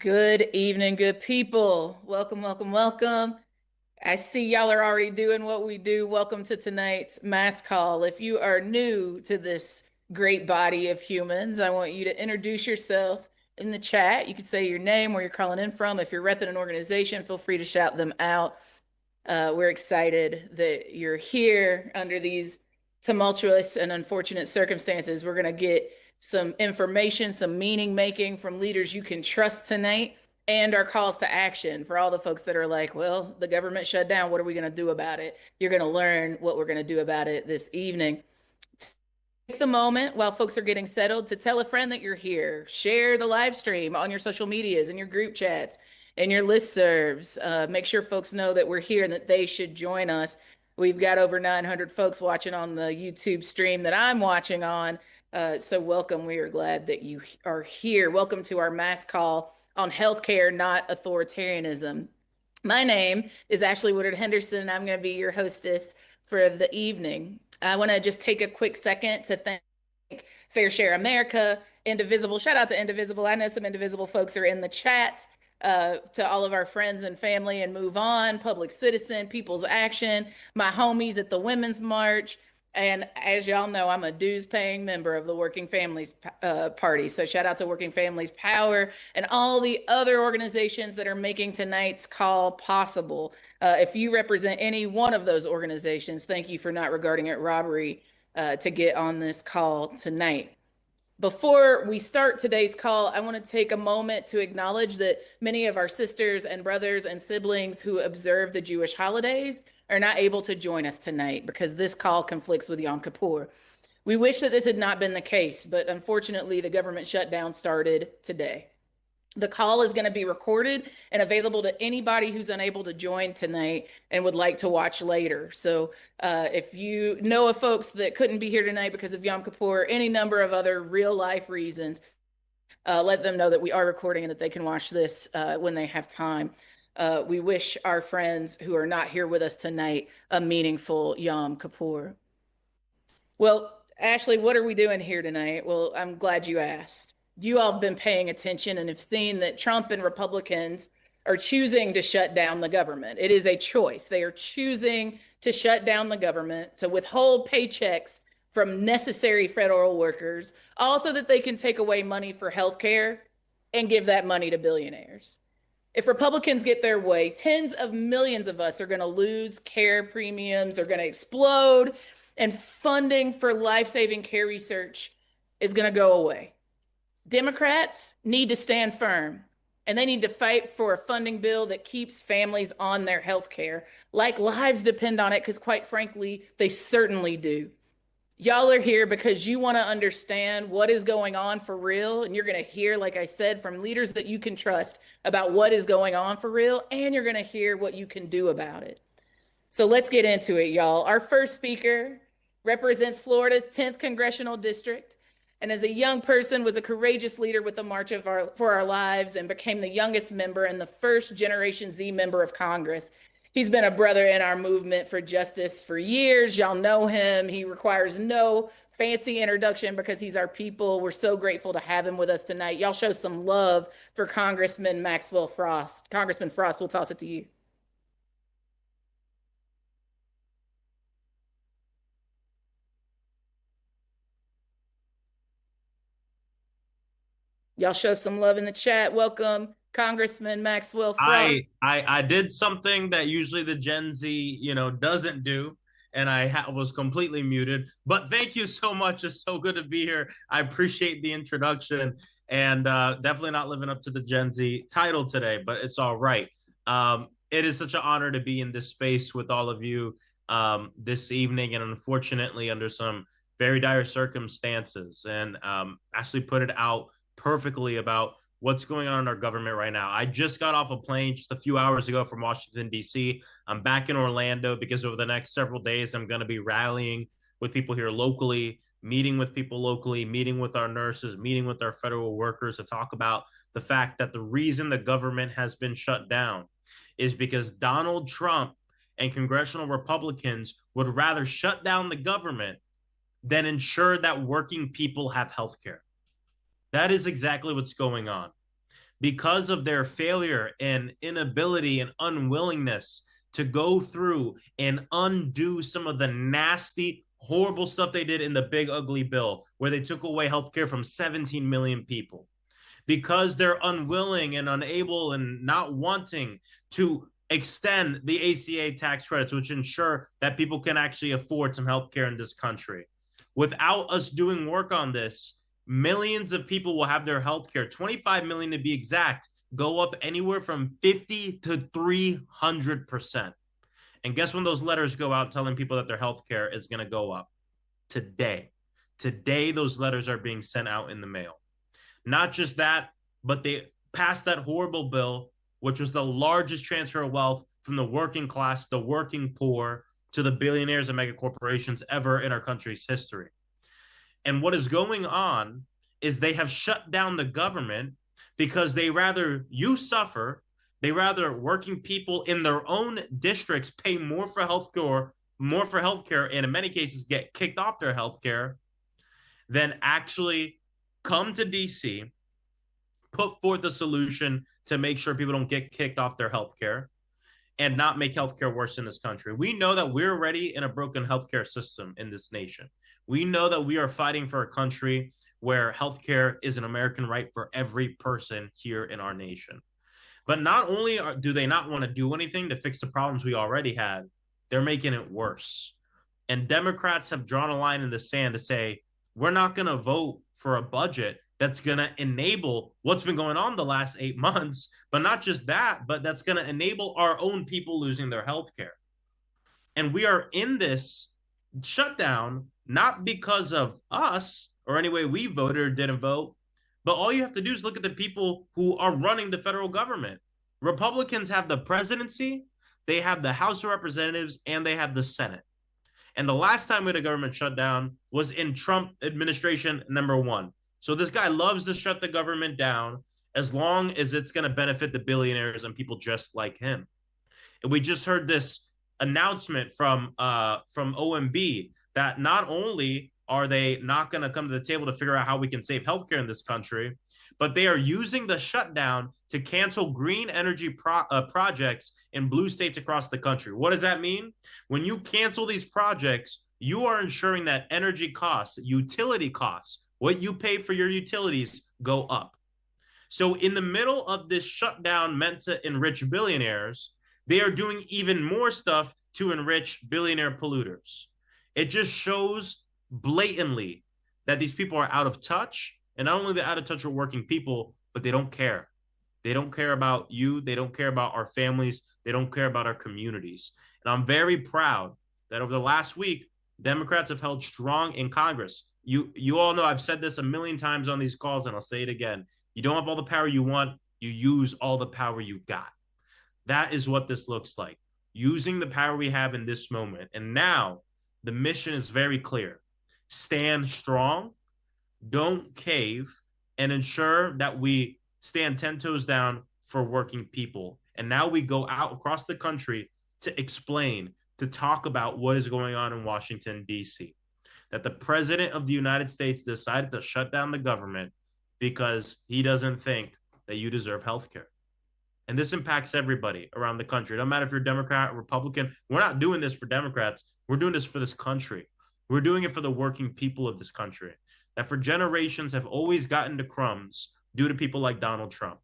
Good evening, good people. Welcome, welcome, welcome. I see y'all are already doing what we do. Welcome to tonight's mass call. If you are new to this great body of humans, I want you to introduce yourself in the chat. You can say your name, where you're calling in from. If you're repping an organization, feel free to shout them out. We're excited that you're here under these tumultuous and unfortunate circumstances. We're going to get some information, some meaning making from leaders you can trust tonight, and our calls to action for all the folks that are like, well, the government shut down. What are we going to do about it? You're going to learn what we're going to do about it this evening. Take the moment while folks are getting settled to tell a friend that you're here. Share the live stream on your social medias and your group chats and your listservs. Make sure folks know that we're here and that they should join us. We've got over 900 folks watching on the YouTube stream that I'm watching on. So welcome. We are glad that you are here. Welcome to our mass call on healthcare, not authoritarianism. My name is Ashley Woodard Henderson, and I'm going to be your hostess for the evening. I want to just take a quick second to thank Fair Share America, Indivisible. Shout out to Indivisible. I know some Indivisible folks are in the chat. To all of our friends and family and Move On, Public Citizen, People's Action, my homies at the Women's March. And as y'all know, I'm a dues paying member of the Working Families Party. So shout out to Working Families Power and all the other organizations that are making tonight's call possible. If you represent any one of those organizations, thank you for not regarding it robbery to get on this call tonight. Before we start today's call, I want to take a moment to acknowledge that many of our sisters and brothers and siblings who observe the Jewish holidays are not able to join us tonight because this call conflicts with Yom Kippur. We wish that this had not been the case, but unfortunately, the government shutdown started today. The call is going to be recorded and available to anybody who's unable to join tonight and would like to watch later. So if you know of folks that couldn't be here tonight because of Yom Kippur, any number of other real life reasons, let them know that we are recording and that they can watch this when they have time. We wish our friends who are not here with us tonight a meaningful Yom Kippur. Well, Ashley, what are we doing here tonight? Well, I'm glad you asked. You all have been paying attention and have seen that Trump and Republicans are choosing to shut down the government. It is a choice. They are choosing to shut down the government, to withhold paychecks from necessary federal workers, also that they can take away money for health care and give that money to billionaires. If Republicans get their way, tens of millions of us are going to lose care premiums, are going to explode, and funding for life-saving care research is going to go away. Democrats need to stand firm, and they need to fight for a funding bill that keeps families on their health care, like lives depend on it, because quite frankly, they certainly do. Y'all are here because you want to understand what is going on for real, and you're going to hear, like I said, from leaders that you can trust about what is going on for real, and you're going to hear what you can do about it. So let's get into it, y'all. Our first speaker represents Florida's 10th congressional district, and as a young person was a courageous leader with the March for Our Lives and became the youngest member and the first Generation Z member of Congress. He's been a brother in our movement for justice for years. Y'all know him. He requires no fancy introduction because he's our people. We're so grateful to have him with us tonight. Y'all show some love for Congressman Maxwell Frost. Congressman Frost, we'll toss it to you. Y'all show some love in the chat. Welcome, Congressman Maxwell Frost. I did something that usually the Gen Z, doesn't do, and I was completely muted. But thank you so much. It's so good to be here. I appreciate the introduction, and definitely not living up to the Gen Z title today, but it's all right. It is such an honor to be in this space with all of you this evening, and unfortunately under some very dire circumstances. And actually put it out perfectly about what's going on in our government right now. I just got off a plane just a few hours ago from Washington, D.C. I'm back in Orlando because over the next several days, I'm going to be rallying with people here locally, meeting with people locally, meeting with our nurses, meeting with our federal workers to talk about the fact that the reason the government has been shut down is because Donald Trump and congressional Republicans would rather shut down the government than ensure that working people have health care. That is exactly what's going on. because of their failure and inability and unwillingness to go through and undo some of the nasty, horrible stuff they did in the big ugly bill, where they took away healthcare from 17 million people. Because they're unwilling and unable and not wanting to extend the ACA tax credits, which ensure that people can actually afford some healthcare in this country. Without us doing work on this, millions of people will have their healthcare, 25 million to be exact, go up anywhere from 50 to 300%. And guess when those letters go out telling people that their healthcare is going to go up? Today. Today, those letters are being sent out in the mail. Not just that, but they passed that horrible bill, which was the largest transfer of wealth from the working class, the working poor, to the billionaires and mega corporations ever in our country's history. And what is going on is they have shut down the government because they rather you suffer, they rather working people in their own districts pay more for healthcare, and in many cases get kicked off their healthcare, than actually come to DC, put forth a solution to make sure people don't get kicked off their healthcare and not make healthcare worse in this country. We know that we're already in a broken healthcare system in this nation. We know that we are fighting for a country where healthcare is an American right for every person here in our nation. But not only do they not want to do anything to fix the problems we already had, they're making it worse. And Democrats have drawn a line in the sand to say, we're not going to vote for a budget that's going to enable what's been going on the last 8 months, but not just that, but that's going to enable our own people losing their health care. And we are in this shutdown not because of us or any way we voted or didn't vote, but all you have to do is look at the people who are running the federal government. Republicans have the presidency, they have the House of Representatives, and they have the Senate. And the last time we had a government shutdown was in Trump administration #1. So this guy loves to shut the government down as long as it's going to benefit the billionaires and people just like him. And we just heard this announcement from OMB that not only are they not going to come to the table to figure out how we can save healthcare in this country, but they are using the shutdown to cancel green energy projects in blue states across the country. What does that mean? When you cancel these projects, you are ensuring that energy costs, utility costs, what you pay for your utilities go up. So in the middle of this shutdown meant to enrich billionaires, they are doing even more stuff to enrich billionaire polluters. It just shows blatantly that these people are out of touch, and not only they're out of touch with working people, but they don't care. They don't care about you. They don't care about our families. They don't care about our communities. And I'm very proud that over the last week, Democrats have held strong in Congress. You all know I've said this a million times on these calls, and I'll say it again. You don't have all the power you want. You use all the power you got. That is what this looks like. Using the power we have in this moment. And now the mission is very clear. Stand strong, don't cave, and ensure that we stand 10 toes down for working people. And now we go out across the country to explain, to talk about what is going on in Washington, D.C. That the president of the United States decided to shut down the government because he doesn't think that you deserve health care. And this impacts everybody around the country. It doesn't matter if you're Democrat or Republican. We're not doing this for Democrats. We're doing this for this country. We're doing it for the working people of this country that for generations have always gotten the crumbs due to people like Donald Trump.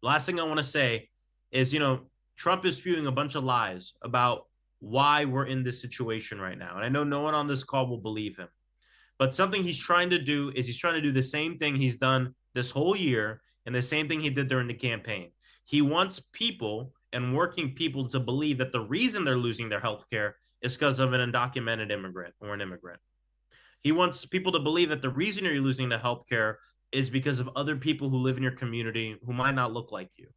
Last thing I want to say is, Trump is spewing a bunch of lies about why we're in this situation right now. And I know no one on this call will believe him. But something he's trying to do is he's trying to do the same thing he's done this whole year and the same thing he did during the campaign. He wants people and working people to believe that the reason they're losing their health care is because of an undocumented immigrant or an immigrant. He wants people to believe that the reason you're losing the health care is because of other people who live in your community who might not look like you.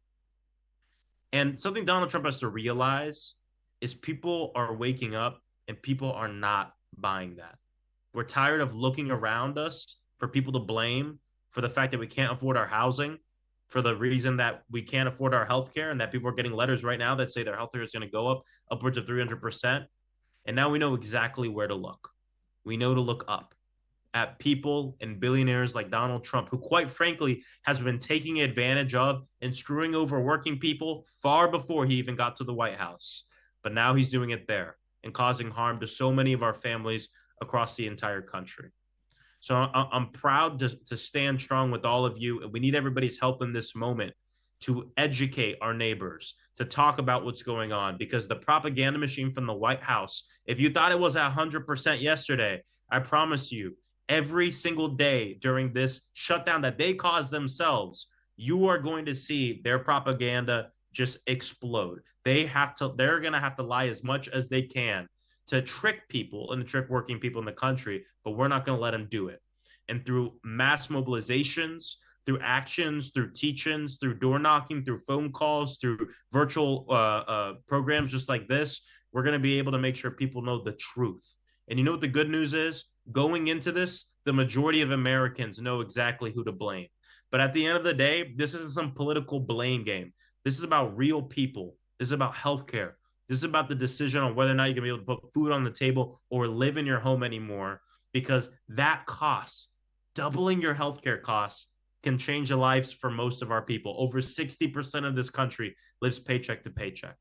And something Donald Trump has to realize is people are waking up and people are not buying that. We're tired of looking around us for people to blame for the fact that we can't afford our housing, for the reason that we can't afford our health care, and that people are getting letters right now that say their health care is going to go up upwards of 300%. And now we know exactly where to look. We know to look up. at people and billionaires like Donald Trump, who quite frankly has been taking advantage of and screwing over working people far before he even got to the White House. But now he's doing it there and causing harm to so many of our families across the entire country. So I'm proud to stand strong with all of you. And we need everybody's help in this moment to educate our neighbors, to talk about what's going on, because the propaganda machine from the White House, if you thought it was at 100% yesterday, I promise you, every single day during this shutdown that they caused themselves, you are going to see their propaganda just explode. They're going to have to lie as much as they can to trick people and to trick working people in the country, but we're not going to let them do it. And through mass mobilizations, through actions, through teach-ins, through door knocking, through phone calls, through virtual programs just like this, we're going to be able to make sure people know the truth. And you know what the good news is? Going into this, the majority of Americans know exactly who to blame. But at the end of the day, this isn't some political blame game. This is about real people. This is about healthcare. This is about the decision on whether or not you're going to be able to put food on the table or live in your home anymore, because that costs, doubling your healthcare costs, can change the lives for most of our people. Over 60% of this country lives paycheck to paycheck.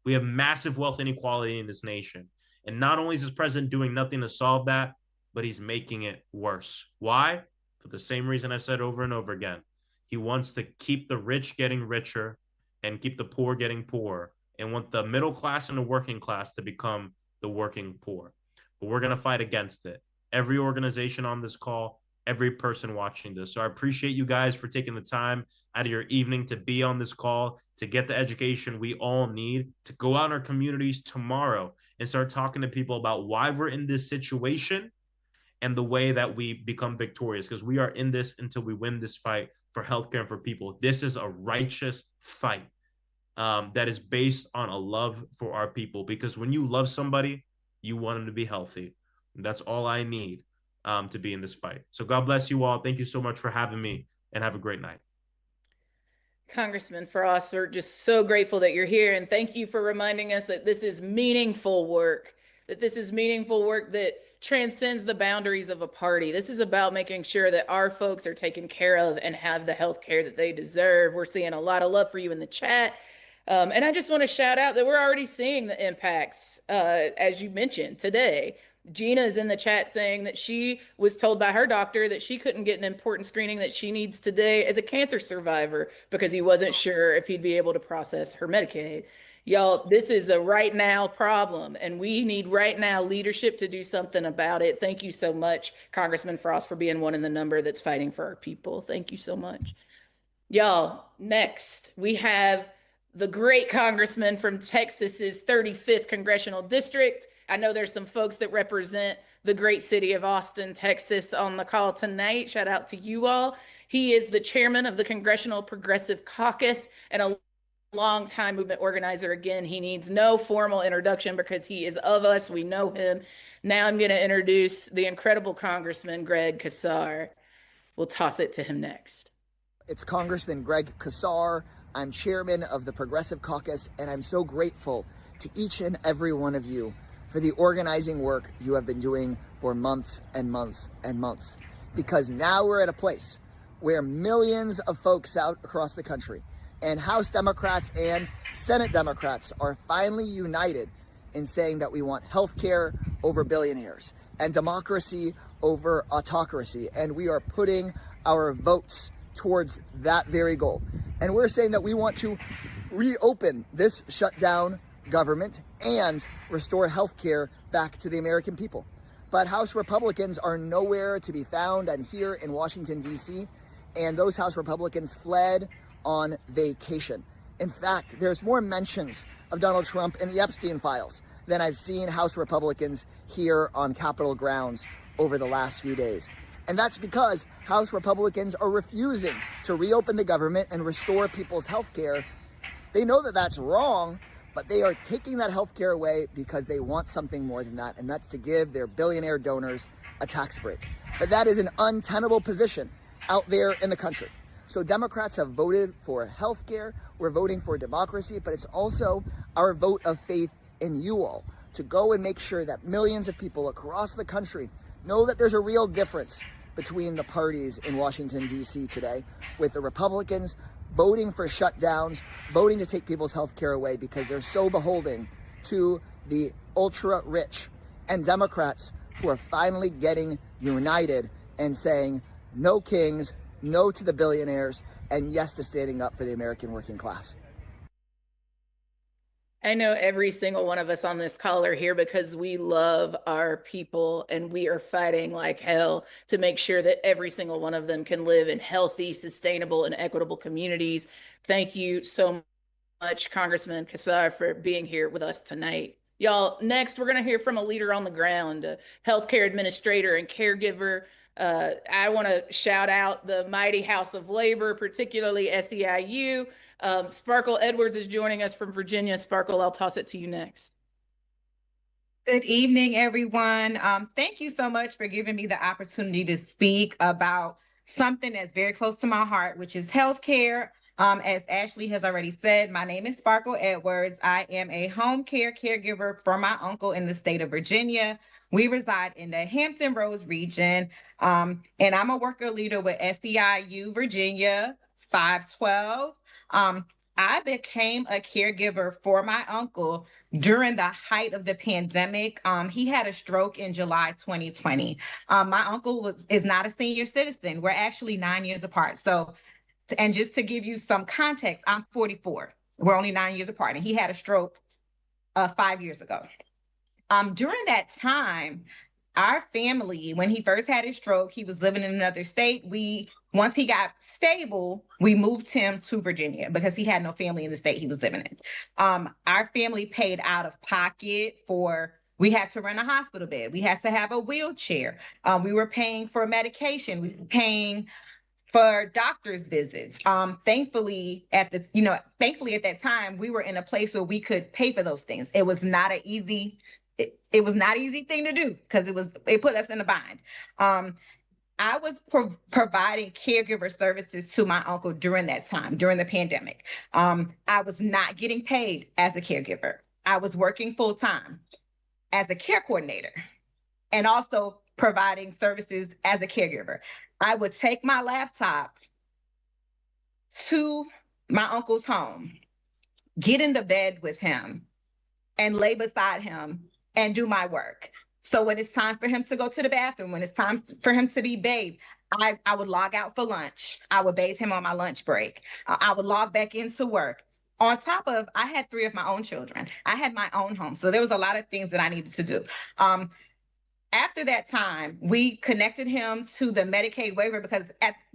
We have massive wealth inequality in this nation. And not only is this president doing nothing to solve that, but he's making it worse. Why? For the same reason I've said over and over again. He wants to keep the rich getting richer and keep the poor getting poorer, and want the middle class and the working class to become the working poor. But we're going to fight against it. Every organization on this call, every person watching this. So I appreciate you guys for taking the time out of your evening to be on this call, to get the education we all need, to go out in our communities tomorrow and start talking to people about why we're in this situation and the way that we become victorious, because we are in this until we win this fight for healthcare and for people. This is a righteous fight that is based on a love for our people, because when you love somebody, you want them to be healthy. And that's all I need to be in this fight. So God bless you all. Thank you so much for having me, and have a great night. Congressman Frost, we're just so grateful that you're here. And thank you for reminding us that this is meaningful work, that transcends the boundaries of a party. This is about making sure that our folks are taken care of and have the health care that they deserve. We're seeing a lot of love for you in the chat. And I just want to shout out that we're already seeing the impacts, as you mentioned today. Gina is in the chat saying that she was told by her doctor that she couldn't get an important screening that she needs today as a cancer survivor because he wasn't sure if he'd be able to process her Medicaid. Y'all, this is a right now problem, and we need right now leadership to do something about it. Thank you so much, Congressman Frost, for being one in the number that's fighting for our people. Thank you so much. Y'all, next we have the great congressman from Texas's 35th congressional district. I know there's some folks that represent the great city of Austin, Texas on the call tonight. Shout out to you all. He is the chairman of the Congressional Progressive Caucus and a longtime movement organizer. Again, he needs no formal introduction because he is of us. We know him. Now I'm going to introduce the incredible Congressman Greg Casar. We'll toss it to him next. It's Congressman Greg Casar. I'm chairman of the Progressive Caucus, and I'm so grateful to each and every one of you for the organizing work you have been doing for months and months and months. Because now we're at a place where millions of folks out across the country, and House Democrats and Senate Democrats, are finally united in saying that we want healthcare over billionaires and democracy over autocracy. And we are putting our votes towards that very goal. And we're saying that we want to reopen this shutdown government and restore healthcare back to the American people. But House Republicans are nowhere to be found and here in Washington, D.C., and those House Republicans fled on vacation. In fact, there's more mentions of Donald Trump in the Epstein files than I've seen House Republicans here on Capitol grounds over the last few days. And that's because House Republicans are refusing to reopen the government and restore people's health care. They know that that's wrong, but they are taking that health care away because they want something more than that, and that's to give their billionaire donors a tax break. But that is an untenable position out there in the country. So Democrats have voted for health care. We're voting for democracy, but it's also our vote of faith in you all to go and make sure that millions of people across the country Know that there's a real difference between the parties in Washington, D.C. today, with the Republicans voting for shutdowns, voting to take people's health care away because they're so beholden to the ultra-rich, and Democrats who are finally getting united and saying no kings, no to the billionaires, and yes to standing up for the American working class. I know every single one of us on this call are here because we love our people and we are fighting like hell to make sure that every single one of them can live in healthy, sustainable, and equitable communities. Thank you so much, Congressman Kassar, for being here with us tonight. Y'all, next, we're going to hear from a leader on the ground, a healthcare administrator and caregiver. I want to shout out the mighty House of Labor, particularly SEIU. Sparkle Edwards is joining us from Virginia. Sparkle, I'll toss it to you next. Good evening, everyone. Thank you so much for giving me the opportunity to speak about something that's very close to my heart, which is healthcare. As Ashley has already said, my name is Sparkle Edwards. I am a home care caregiver for my uncle in the state of Virginia. We reside in the Hampton Roads region, and I'm a worker leader with SEIU Virginia 512. I became a caregiver for my uncle during the height of the pandemic. He had a stroke in July 2020. My uncle is not a senior citizen. We're actually 9 years apart. And just to give you some context, I'm 44. We're only 9 years apart, and he had a stroke 5 years ago. During that time, our family, when he first had his stroke, he was living in another state. Once he got stable, we moved him to Virginia because he had no family in the state he was living in. Our family paid out of pocket we had to rent a hospital bed. We had to have a wheelchair. We were paying for medication. We were paying for doctor's visits. Thankfully at that time, we were in a place where we could pay for those things. It was not an easy thing to do because it put us in a bind. I was providing caregiver services to my uncle during that time, during the pandemic. I was not getting paid as a caregiver. I was working full time as a care coordinator and also providing services as a caregiver. I would take my laptop to my uncle's home, get in the bed with him, and lay beside him and do my work. So when it's time for him to go to the bathroom, when it's time for him to be bathed, I would log out for lunch. I would bathe him on my lunch break. I would log back into work. On top of, I had 3 of my own children. I had my own home. So there was a lot of things that I needed to do. After that time, we connected him to the Medicaid waiver because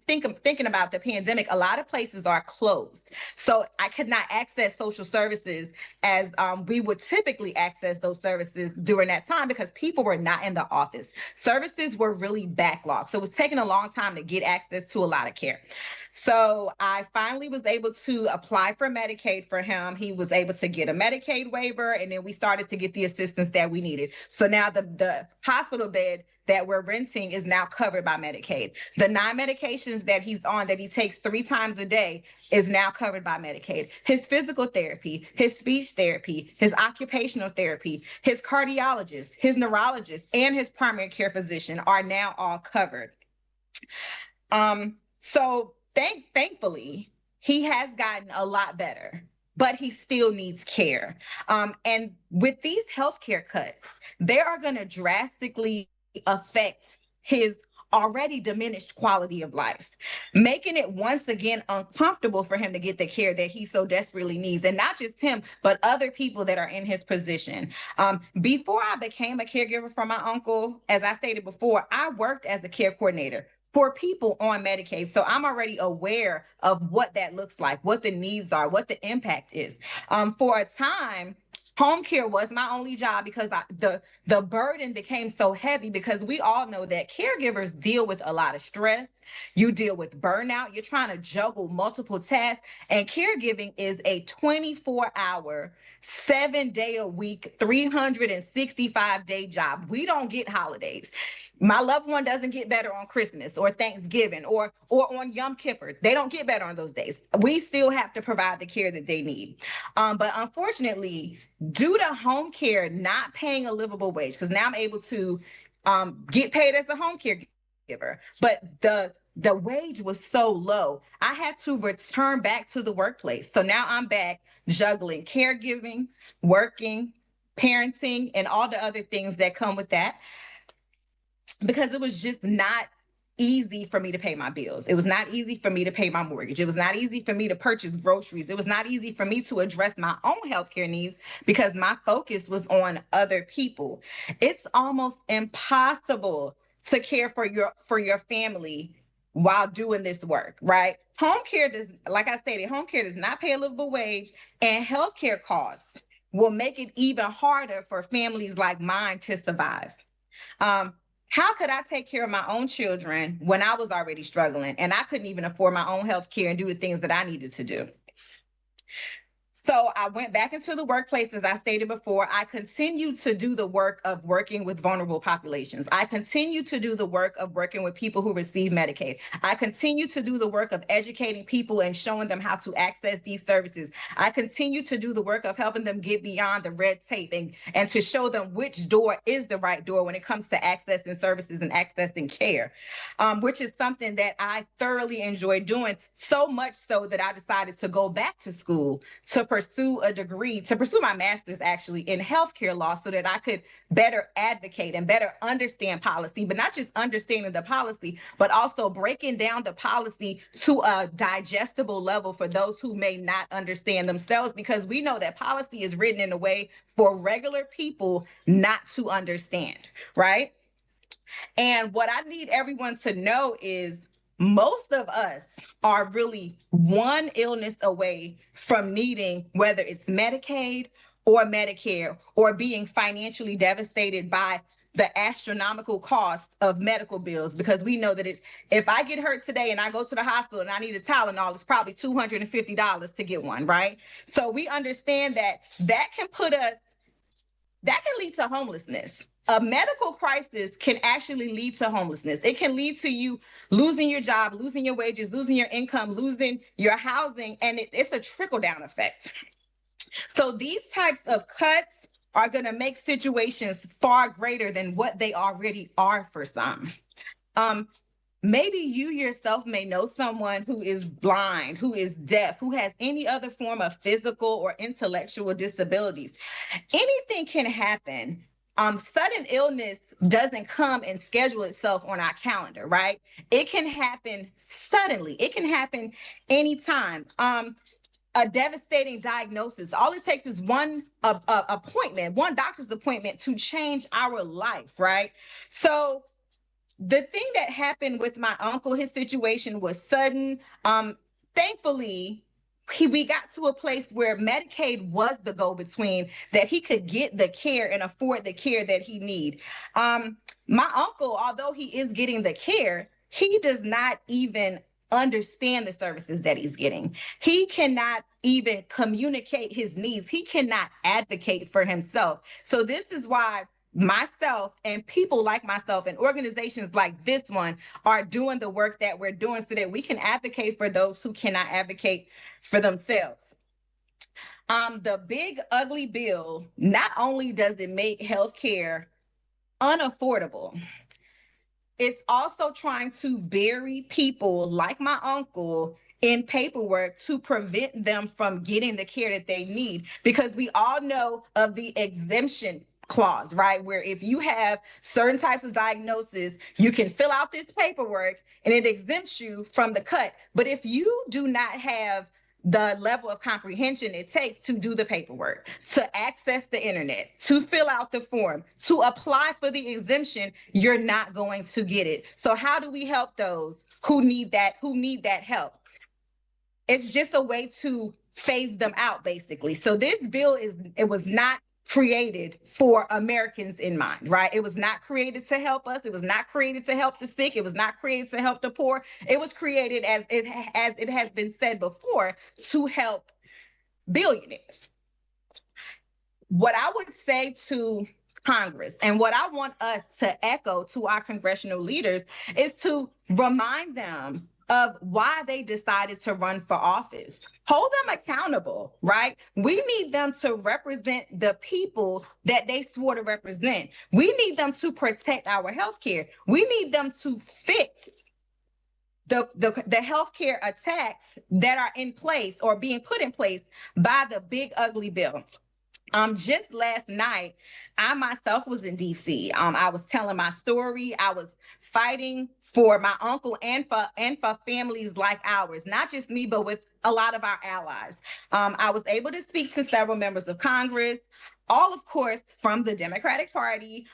thinking about the pandemic, a lot of places are closed. So I could not access social services as we would typically access those services during that time because people were not in the office. Services were really backlogged. So it was taking a long time to get access to a lot of care. So I finally was able to apply for Medicaid for him. He was able to get a Medicaid waiver, and then we started to get the assistance that we needed. So now the hospital bed that we're renting is now covered by Medicaid. The 9 medications that he's on that he takes 3 times a day is now covered by Medicaid. His physical therapy, his speech therapy, his occupational therapy, his cardiologist, his neurologist, and his primary care physician are now all covered. So thankfully, he has gotten a lot better, but he still needs care. And with these healthcare cuts, they are going to drastically affect his already diminished quality of life, making it once again uncomfortable for him to get the care that he so desperately needs. And not just him, but other people that are in his position. Before I became a caregiver for my uncle, as I stated before, I worked as a care coordinator for people on Medicaid. So I'm already aware of what that looks like, what the needs are, what the impact is. For a time, home care was my only job because the burden became so heavy because we all know that caregivers deal with a lot of stress. You deal with burnout. You're trying to juggle multiple tasks. And caregiving is a 24-hour, 7-day-a-week, 365-day job. We don't get holidays. My loved one doesn't get better on Christmas or Thanksgiving or on Yom Kippur. They don't get better on those days. We still have to provide the care that they need. But unfortunately, due to home care not paying a livable wage, because now I'm able to get paid as a home caregiver. But the wage was so low, I had to return back to the workplace. So now I'm back juggling caregiving, working, parenting, and all the other things that come with that, because it was just not easy for me to pay my bills. It was not easy for me to pay my mortgage. It was not easy for me to purchase groceries. It was not easy for me to address my own healthcare needs because my focus was on other people. It's almost impossible to care for your family while doing this work, right? Home care does, like I stated, home care does not pay a livable wage, and healthcare costs will make it even harder for families like mine to survive. How could I take care of my own children when I was already struggling and I couldn't even afford my own health care and do the things that I needed to do? So I went back into the workplace, as I stated before. I continued to do the work of working with vulnerable populations. I continue to do the work of working with people who receive Medicaid. I continue to do the work of educating people and showing them how to access these services. I continue to do the work of helping them get beyond the red tape and to show them which door is the right door when it comes to accessing services and accessing care, which is something that I thoroughly enjoy doing, so much so that I decided to go back to school to pursue a degree, to pursue my master's actually in healthcare law, so that I could better advocate and better understand policy, but not just understanding the policy, but also breaking down the policy to a digestible level for those who may not understand themselves, because we know that policy is written in a way for regular people not to understand, right? And what I need everyone to know is most of us are really one illness away from needing, whether it's Medicaid or Medicare, or being financially devastated by the astronomical cost of medical bills, because we know that if I get hurt today and I go to the hospital and I need a Tylenol, it's probably $250 to get one, right? So we understand that can lead to homelessness. A medical crisis can actually lead to homelessness. It can lead to you losing your job, losing your wages, losing your income, losing your housing, and it's a trickle-down effect. So these types of cuts are going to make situations far greater than what they already are for some. Maybe you yourself may know someone who is blind, who is deaf, who has any other form of physical or intellectual disabilities. Anything can happen. Sudden illness doesn't come and schedule itself on our calendar, right? It can happen suddenly. It can happen anytime. A devastating diagnosis. All it takes is one appointment, one doctor's appointment to change our life, right? So the thing that happened with my uncle, his situation was sudden. Thankfully, we got to a place where Medicaid was the go-between, that he could get the care and afford the care that he need. My uncle, although he is getting the care, he does not even understand the services that he's getting. He cannot even communicate his needs. He cannot advocate for himself. So this is why myself and people like myself and organizations like this one are doing the work that we're doing, so that we can advocate for those who cannot advocate for themselves. The big ugly bill, not only does it make healthcare unaffordable, it's also trying to bury people like my uncle in paperwork to prevent them from getting the care that they need, because we all know of the exemption clause, right? Where if you have certain types of diagnosis, you can fill out this paperwork and it exempts you from the cut. But if you do not have the level of comprehension it takes to do the paperwork, to access the internet, to fill out the form, to apply for the exemption, you're not going to get it. So how do we help those who need that help? It's just a way to phase them out, basically. So this bill was not created for Americans in mind, right? It was not created to help us. It was not created to help the sick. It was not created to help the poor. It was created, as it has been said before, to help billionaires. What I would say to Congress, and what I want us to echo to our congressional leaders, is to remind them of why they decided to run for office. Hold them accountable, right? We need them to represent the people that they swore to represent. We need them to protect our healthcare. We need them to fix the healthcare attacks that are in place or being put in place by the big ugly bill. Just last night, I myself was in DC. I was telling my story. I was fighting for my uncle and for families like ours, not just me, but with a lot of our allies. I was able to speak to several members of Congress, all, of course, from the Democratic Party.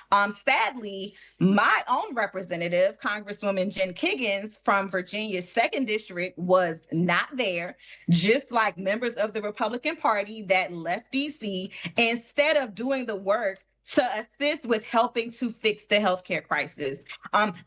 Sadly, my own representative, Congresswoman Jen Kiggans from Virginia's 2nd District, was not there, just like members of the Republican Party that left DC instead of doing the work to assist with helping to fix the healthcare crisis.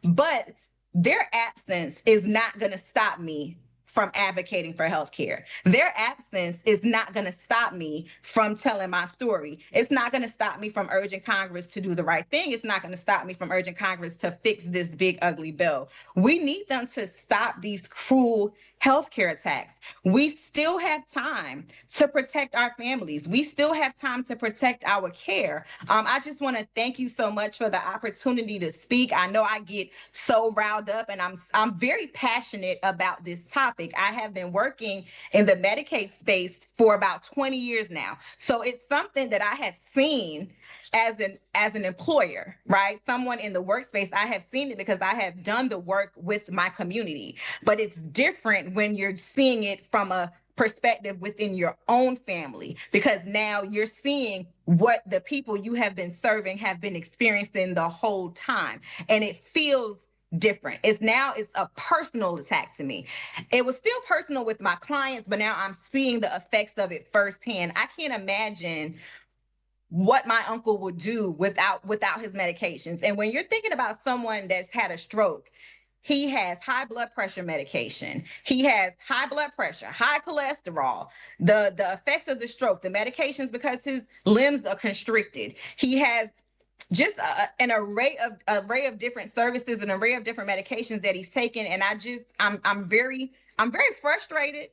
But their absence is not going to stop me from advocating for healthcare. Their absence is not going to stop me from telling my story. It's not going to stop me from urging Congress to do the right thing. It's not going to stop me from urging Congress to fix this big ugly bill. We need them to stop these cruel healthcare attacks. We still have time to protect our families. We still have time to protect our care. I just want to thank you so much for the opportunity to speak. I know I get so riled up, and I'm very passionate about this topic. I have been working in the Medicaid space for about 20 years now. So it's something that I have seen as an employer, right? Someone in the workspace, I have seen it because I have done the work with my community. But it's different when you're seeing it from a perspective within your own family, because now you're seeing what the people you have been serving have been experiencing the whole time. And it feels different. It's a personal attack to me. It was still personal with my clients, but now I'm seeing the effects of it firsthand. I can't imagine what my uncle would do without his medications. And when you're thinking about someone that's had a stroke, he has high blood pressure medication. He has high blood pressure, high cholesterol, the effects of the stroke, the medications because his limbs are constricted. He has just an array of different services, an array of different medications that he's taken. And I'm very frustrated.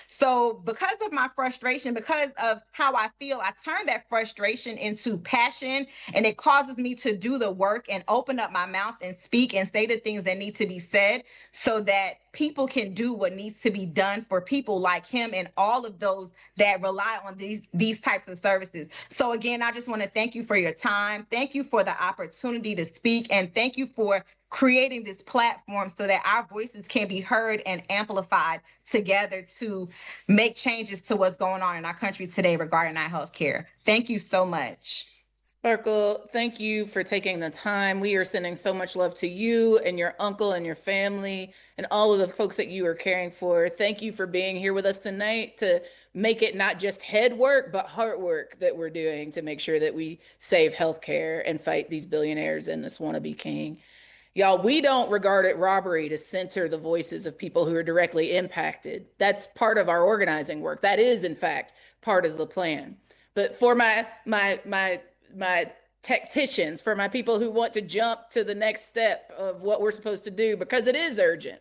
So because of my frustration, because of how I feel, I turn that frustration into passion, and it causes me to do the work and open up my mouth and speak and say the things that need to be said so that people can do what needs to be done for people like him and all of those that rely on these types of services. So again, I just want to thank you for your time. Thank you for the opportunity to speak, and thank you for creating this platform so that our voices can be heard and amplified together to make changes to what's going on in our country today regarding our healthcare. Thank you so much. Sparkle, thank you for taking the time. We are sending so much love to you and your uncle and your family and all of the folks that you are caring for. Thank you for being here with us tonight to make it not just head work, but heart work that we're doing to make sure that we save healthcare and fight these billionaires and this wannabe king. Y'all, we don't regard it robbery to center the voices of people who are directly impacted. That's part of our organizing work. That is, in fact, part of the plan. But for my tacticians, for my people who want to jump to the next step of what we're supposed to do, because it is urgent.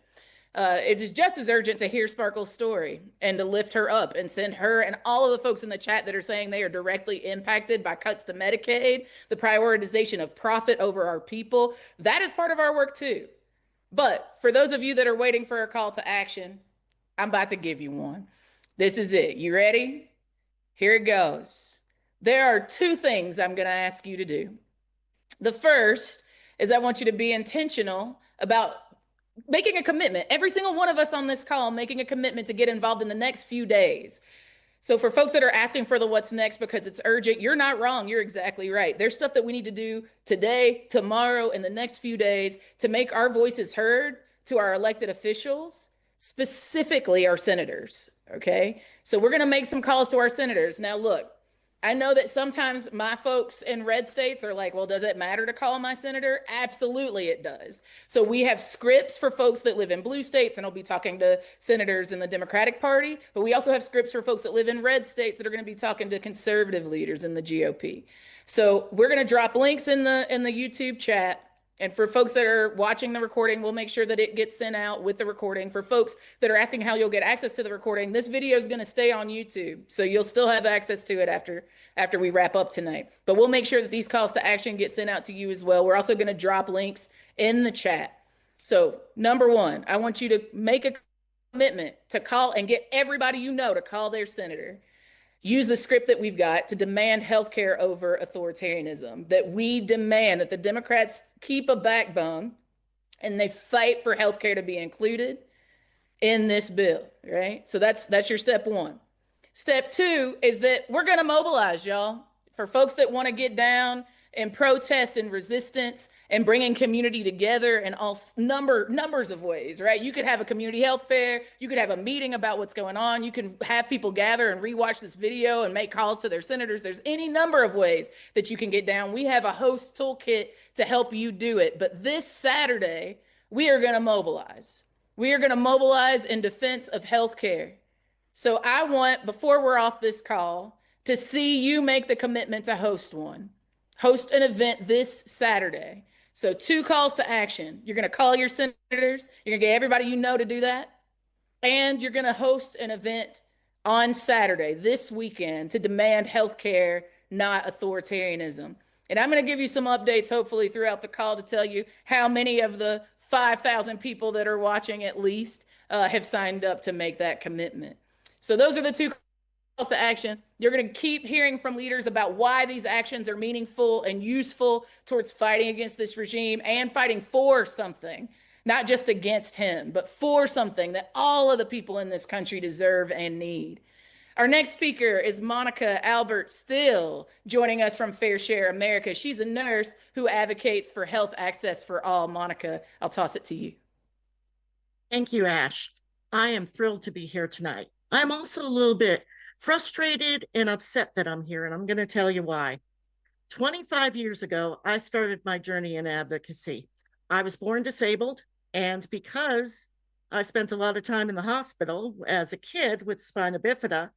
It is just as urgent to hear Sparkle's story and to lift her up and send her and all of the folks in the chat that are saying they are directly impacted by cuts to Medicaid, the prioritization of profit over our people. That is part of our work too. But for those of you that are waiting for a call to action, I'm about to give you one. This is it. You ready? Here it goes. There are two things I'm going to ask you to do. The first is I want you to be intentional about making a commitment. Every single one of us on this call making a commitment to get involved in the next few days. So for folks that are asking for the what's next because it's urgent, you're not wrong. You're exactly right. There's stuff that we need to do today, tomorrow, and the next few days to make our voices heard to our elected officials, specifically our senators, okay? So we're going to make some calls to our senators. Now, look, I know that sometimes my folks in red states are like, well, does it matter to call my senator? Absolutely it does. So we have scripts for folks that live in blue states, and I'll be talking to senators in the Democratic Party, but we also have scripts for folks that live in red states that are going to be talking to conservative leaders in the GOP. So we're going to drop links in the YouTube chat, And for folks that are watching the recording, we'll make sure that it gets sent out with the recording. For folks that are asking how you'll get access to the recording, this video is going to stay on YouTube. So you'll still have access to it after we wrap up tonight. But we'll make sure that these calls to action get sent out to you as well. We're also going to drop links in the chat. So number one, I want you to make a commitment to call and get everybody you know to call their senator. Use the script that we've got to demand healthcare over authoritarianism, that we demand that the Democrats keep a backbone and they fight for healthcare to be included in this bill, right? So that's your step one. Step two is that we're going to mobilize, y'all. For folks that want to get down and protest and resistance and bringing community together in all numbers of ways, right? You could have a community health fair. You could have a meeting about what's going on. You can have people gather and rewatch this video and make calls to their senators. There's any number of ways that you can get down. We have a host toolkit to help you do it. But this Saturday, we are going to mobilize. We are going to mobilize in defense of healthcare. So I want, before we're off this call, to see you make the commitment to host one. Host an event this Saturday. So 2 calls to action. You're going to call your senators. You're going to get everybody you know to do that. And you're going to host an event on Saturday, this weekend, to demand healthcare, not authoritarianism. And I'm going to give you some updates, hopefully, throughout the call to tell you how many of the 5,000 people that are watching at least have signed up to make that commitment. So those are the 2 calls to action. You're going to keep hearing from leaders about why these actions are meaningful and useful towards fighting against this regime and fighting for something, not just against him, but for something that all of the people in this country deserve and need. Our next speaker is Monica Albert Still, joining us from Fair Share America. She's a nurse who advocates for health access for all. Monica, I'll toss it to you. Thank you, Ash. I am thrilled to be here tonight. I'm also a little bit frustrated and upset that I'm here, and I'm going to tell you why. 25 years ago, I started my journey in advocacy. I was born disabled, and because I spent a lot of time in the hospital as a kid with spina bifida,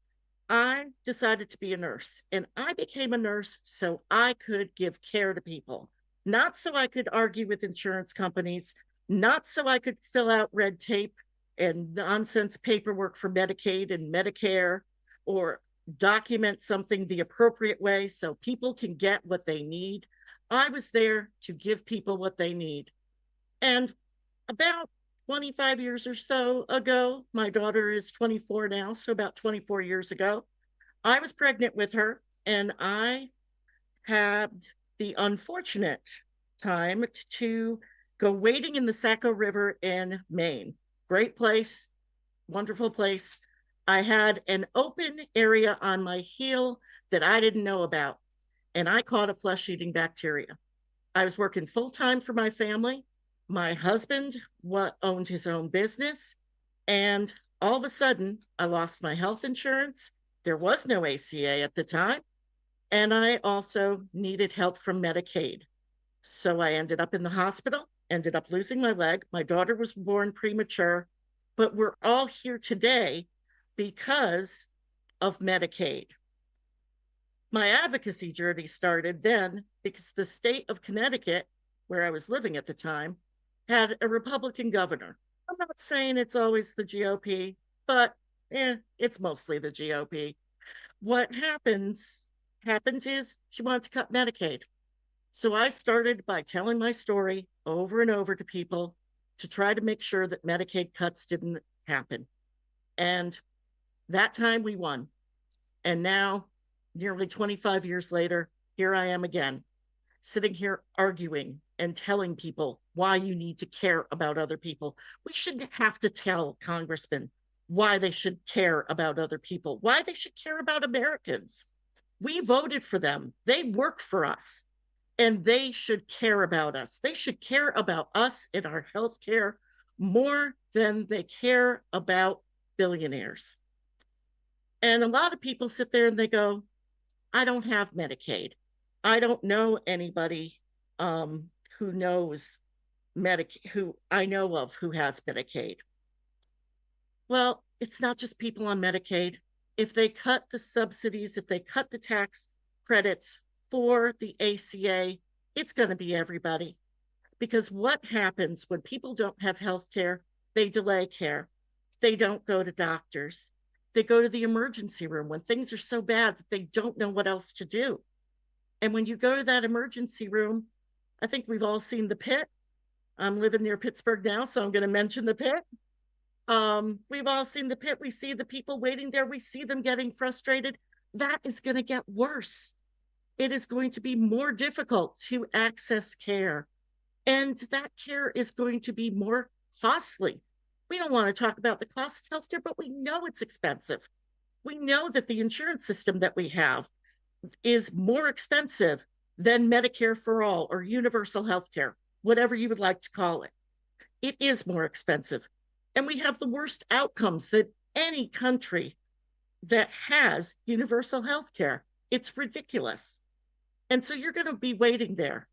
I decided to be a nurse. And I became a nurse so I could give care to people, not so I could argue with insurance companies, not so I could fill out red tape and nonsense paperwork for Medicaid and Medicare, or document something the appropriate way so people can get what they need. I was there to give people what they need. And about 25 years or so ago, my daughter is 24 now, so about 24 years ago, I was pregnant with her, and I had the unfortunate time to go wading in the Saco River in Maine. Great place, wonderful place. I had an open area on my heel that I didn't know about, and I caught a flesh-eating bacteria. I was working full-time for my family. My husband owned his own business, and all of a sudden, I lost my health insurance. There was no ACA at the time, and I also needed help from Medicaid. So I ended up in the hospital, ended up losing my leg. My daughter was born premature, but we're all here today because of Medicaid. My advocacy journey started then because the state of Connecticut, where I was living at the time, had a Republican governor. I'm not saying it's always the GOP, but it's mostly the GOP. What happened is she wanted to cut Medicaid. So I started by telling my story over and over to people to try to make sure that Medicaid cuts didn't happen. And that time we won. And now, nearly 25 years later, here I am again, sitting here arguing and telling people why you need to care about other people. We shouldn't have to tell congressmen why they should care about other people, why they should care about Americans. We voted for them. They work for us, and they should care about us. They should care about us and our health care more than they care about billionaires. And a lot of people sit there and they go, I don't have Medicaid. I don't know anybody who knows who I know of who has Medicaid. Well, it's not just people on Medicaid. If they cut the subsidies, if they cut the tax credits for the ACA, it's going to be everybody. Because what happens when people don't have health care? They delay care. They don't go to doctors. They go to the emergency room when things are so bad that they don't know what else to do. And when you go to that emergency room, I think we've all seen the pit. I'm living near Pittsburgh now, so I'm going to mention the pit. We've all seen the pit. We see the people waiting there. We see them getting frustrated. That is going to get worse. It is going to be more difficult to access care. And that care is going to be more costly. We don't want to talk about the cost of healthcare, but we know it's expensive. We know that the insurance system that we have is more expensive than Medicare for all or universal health care, whatever you would like to call it. It is more expensive. And we have the worst outcomes that any country that has universal health care. It's ridiculous. And so you're going to be waiting there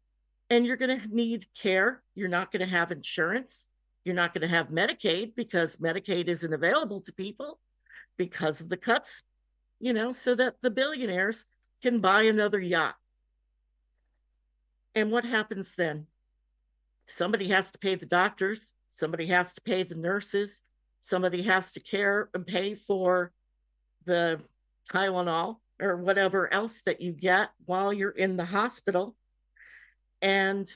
and you're going to need care. You're not going to have insurance. You're not going to have Medicaid because Medicaid isn't available to people because of the cuts, so that the billionaires can buy another yacht. And what happens then? Somebody has to pay the doctors. Somebody has to pay the nurses. Somebody has to care and pay for the Tylenol or whatever else that you get while you're in the hospital. And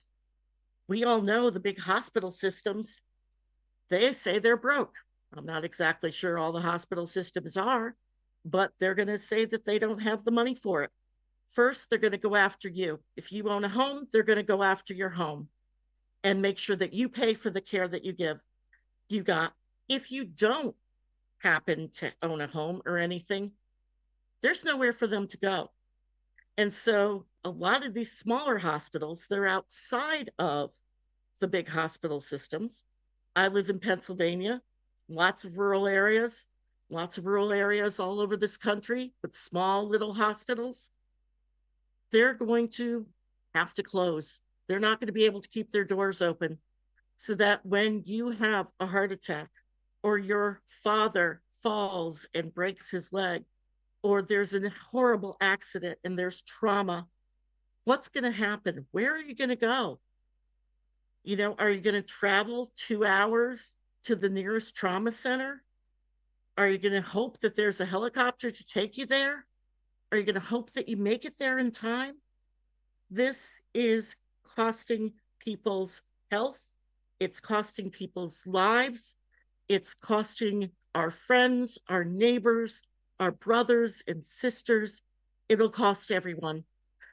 we all know the big hospital systems, they say they're broke. I'm not exactly sure all the hospital systems are, but they're going to say that they don't have the money for it. First, they're going to go after you. If you own a home, they're going to go after your home and make sure that you pay for the care that you got. If you don't happen to own a home or anything, there's nowhere for them to go. And so a lot of these smaller hospitals, they're outside of the big hospital systems. I live in Pennsylvania, lots of rural areas all over this country with small little hospitals. They're going to have to close. They're not going to be able to keep their doors open, so that when you have a heart attack or your father falls and breaks his leg, or there's a horrible accident and there's trauma, what's going to happen? Where are you going to go? Are you going to travel 2 hours to the nearest trauma center? Are you going to hope that there's a helicopter to take you there? Are you going to hope that you make it there in time? This is costing people's health. It's costing people's lives. It's costing our friends, our neighbors, our brothers and sisters. It'll cost everyone,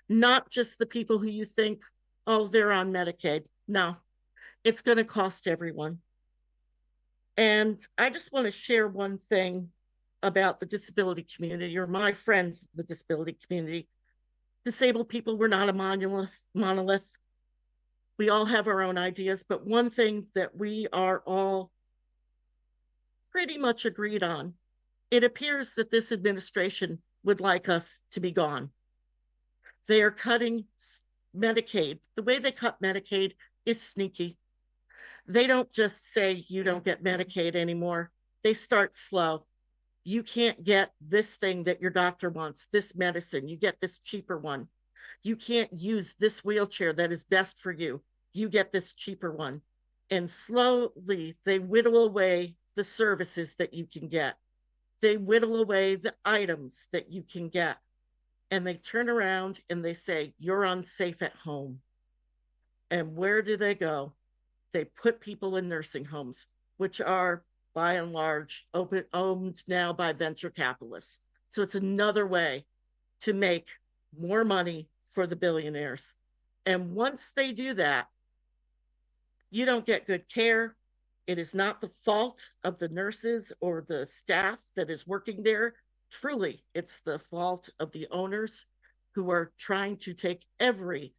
not just the people who you think, oh, they're on Medicaid. No, it's going to cost everyone. And I just want to share one thing about the disability community, or my friends, the disability community. Disabled people, we're not a monolith. We all have our own ideas, but one thing that we are all pretty much agreed on, it appears that this administration would like us to be gone. They are cutting Medicaid. The way they cut Medicaid is sneaky. They don't just say you don't get Medicaid anymore. They start slow. You can't get this thing that your doctor wants, this medicine. You get this cheaper one. You can't use this wheelchair that is best for you. You get this cheaper one. And slowly they whittle away the services that you can get. They whittle away the items that you can get. And they turn around and they say, you're unsafe at home. And where do they go? They put people in nursing homes, which are by and large owned now by venture capitalists. So it's another way to make more money for the billionaires. And once they do that, you don't get good care. It is not the fault of the nurses or the staff that is working there. Truly, it's the fault of the owners who are trying to take every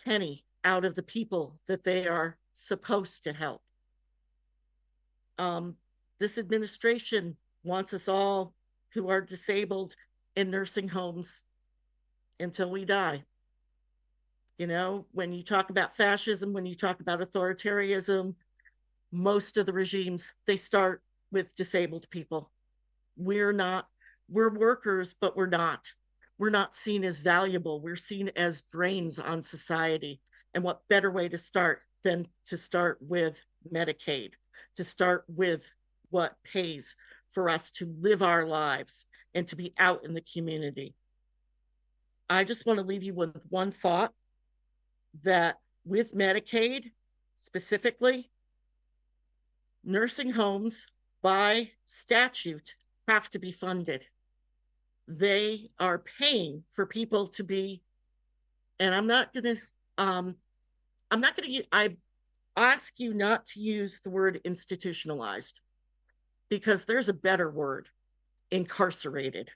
penny out of the people that they are supposed to help. This administration wants us all who are disabled in nursing homes until we die. When you talk about fascism, when you talk about authoritarianism, most of the regimes, they start with disabled people. We're workers, but we're not seen as valuable. We're seen as drains on society. And what better way to start than to start with Medicaid, to start with what pays for us to live our lives and to be out in the community. I just want to leave you with one thought, that with Medicaid specifically, nursing homes by statute have to be funded. They are paying for people to be, and I ask you not to use the word institutionalized, because there's a better word: incarcerated.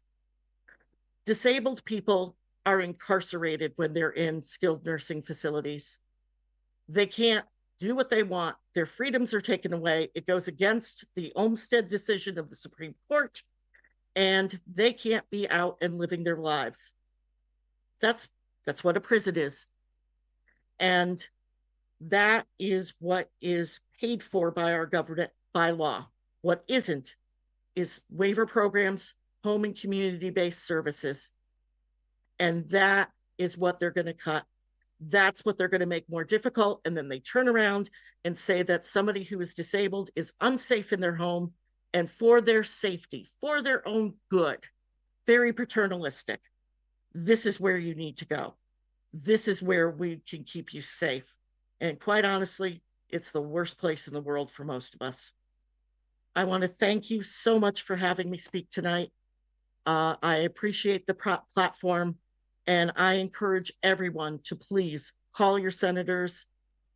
Disabled people are incarcerated when they're in skilled nursing facilities. They can't do what they want. Their freedoms are taken away. It goes against the Olmstead decision of the Supreme Court, and they can't be out and living their lives. That's what a prison is. And that is what is paid for by our government by law. What isn't is waiver programs, home and community-based services. And that is what they're going to cut. That's what they're going to make more difficult. And then they turn around and say that somebody who is disabled is unsafe in their home, and for their safety, for their own good. Very paternalistic. This is where you need to go. This is where we can keep you safe. And quite honestly, it's the worst place in the world for most of us. I want to thank you so much for having me speak tonight. I appreciate the platform, and I encourage everyone to please call your senators,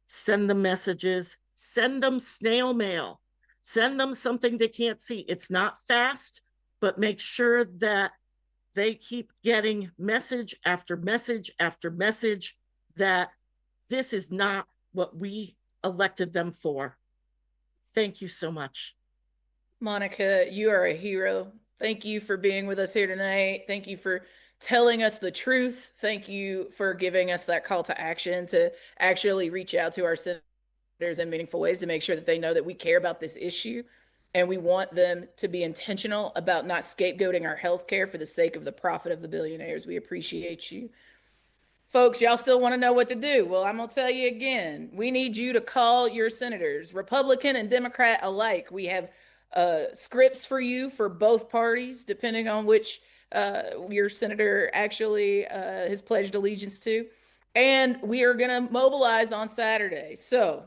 send them messages, send them snail mail, send them something they can't see. It's not fast, but make sure that they keep getting message after message after message that this is not what we elected them for. Thank you so much. Monica, you are a hero. Thank you for being with us here tonight. Thank you for telling us the truth. Thank you for giving us that call to action to actually reach out to our senators in meaningful ways to make sure that they know that we care about this issue, and we want them to be intentional about not scapegoating our healthcare for the sake of the profit of the billionaires. We appreciate you. Folks, y'all still want to know what to do? Well, I'm going to tell you again. We need you to call your senators, Republican and Democrat alike. We have scripts for you for both parties, depending on which your senator actually has pledged allegiance to. And we are going to mobilize on Saturday. So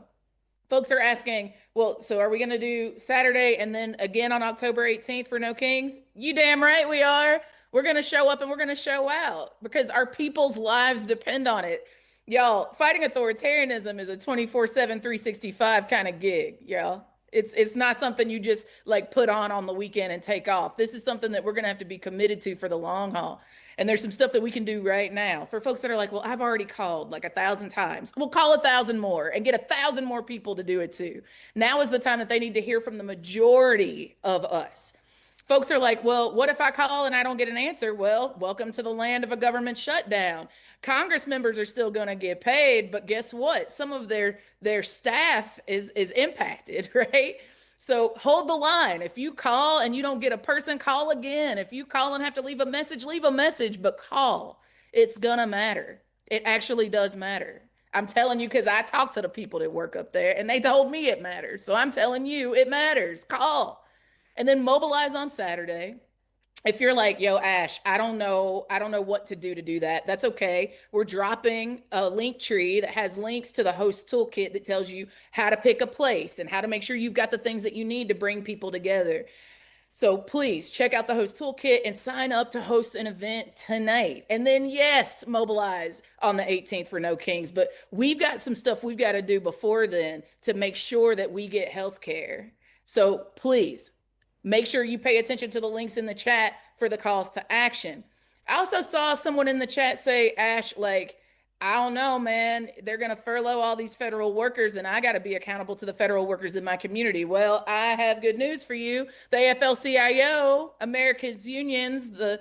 folks are asking, well, so are we going to do Saturday and then again on October 18th for No Kings? You damn right we are. We're going to show up and we're going to show out because our people's lives depend on it. Y'all, fighting authoritarianism is a 24/7, 365 kind of gig, y'all. It's not something you just like put on the weekend and take off. This is something that we're going to have to be committed to for the long haul. And there's some stuff that we can do right now for folks that are like, well, I've already called like 1,000 times. We'll call 1,000 more and get 1,000 more people to do it too. Now is the time that they need to hear from the majority of us. Folks are like, well, what if I call and I don't get an answer? Well, welcome to the land of a government shutdown. Congress members are still going to get paid, but guess what? Some of their staff is impacted, right? So hold the line. If you call and you don't get a person, call again. If you call and have to leave a message, but call. It's gonna matter. It actually does matter. I'm telling you because I talked to the people that work up there and they told me it matters. So I'm telling you it matters. Call. And then mobilize on Saturday. If you're like, yo, Ash, I don't know what to do that. That's okay. We're dropping a link tree that has links to the host toolkit that tells you how to pick a place and how to make sure you've got the things that you need to bring people together. So please check out the host toolkit and sign up to host an event tonight. And then, yes, mobilize on the 18th for No Kings. But we've got some stuff we've got to do before then to make sure that we get health care. So please, make sure you pay attention to the links in the chat for the calls to action. I also saw someone in the chat say, Ash, like, I don't know, man, they're going to furlough all these federal workers and I got to be accountable to the federal workers in my community. Well, I have good news for you. The AFL-CIO, America's unions, the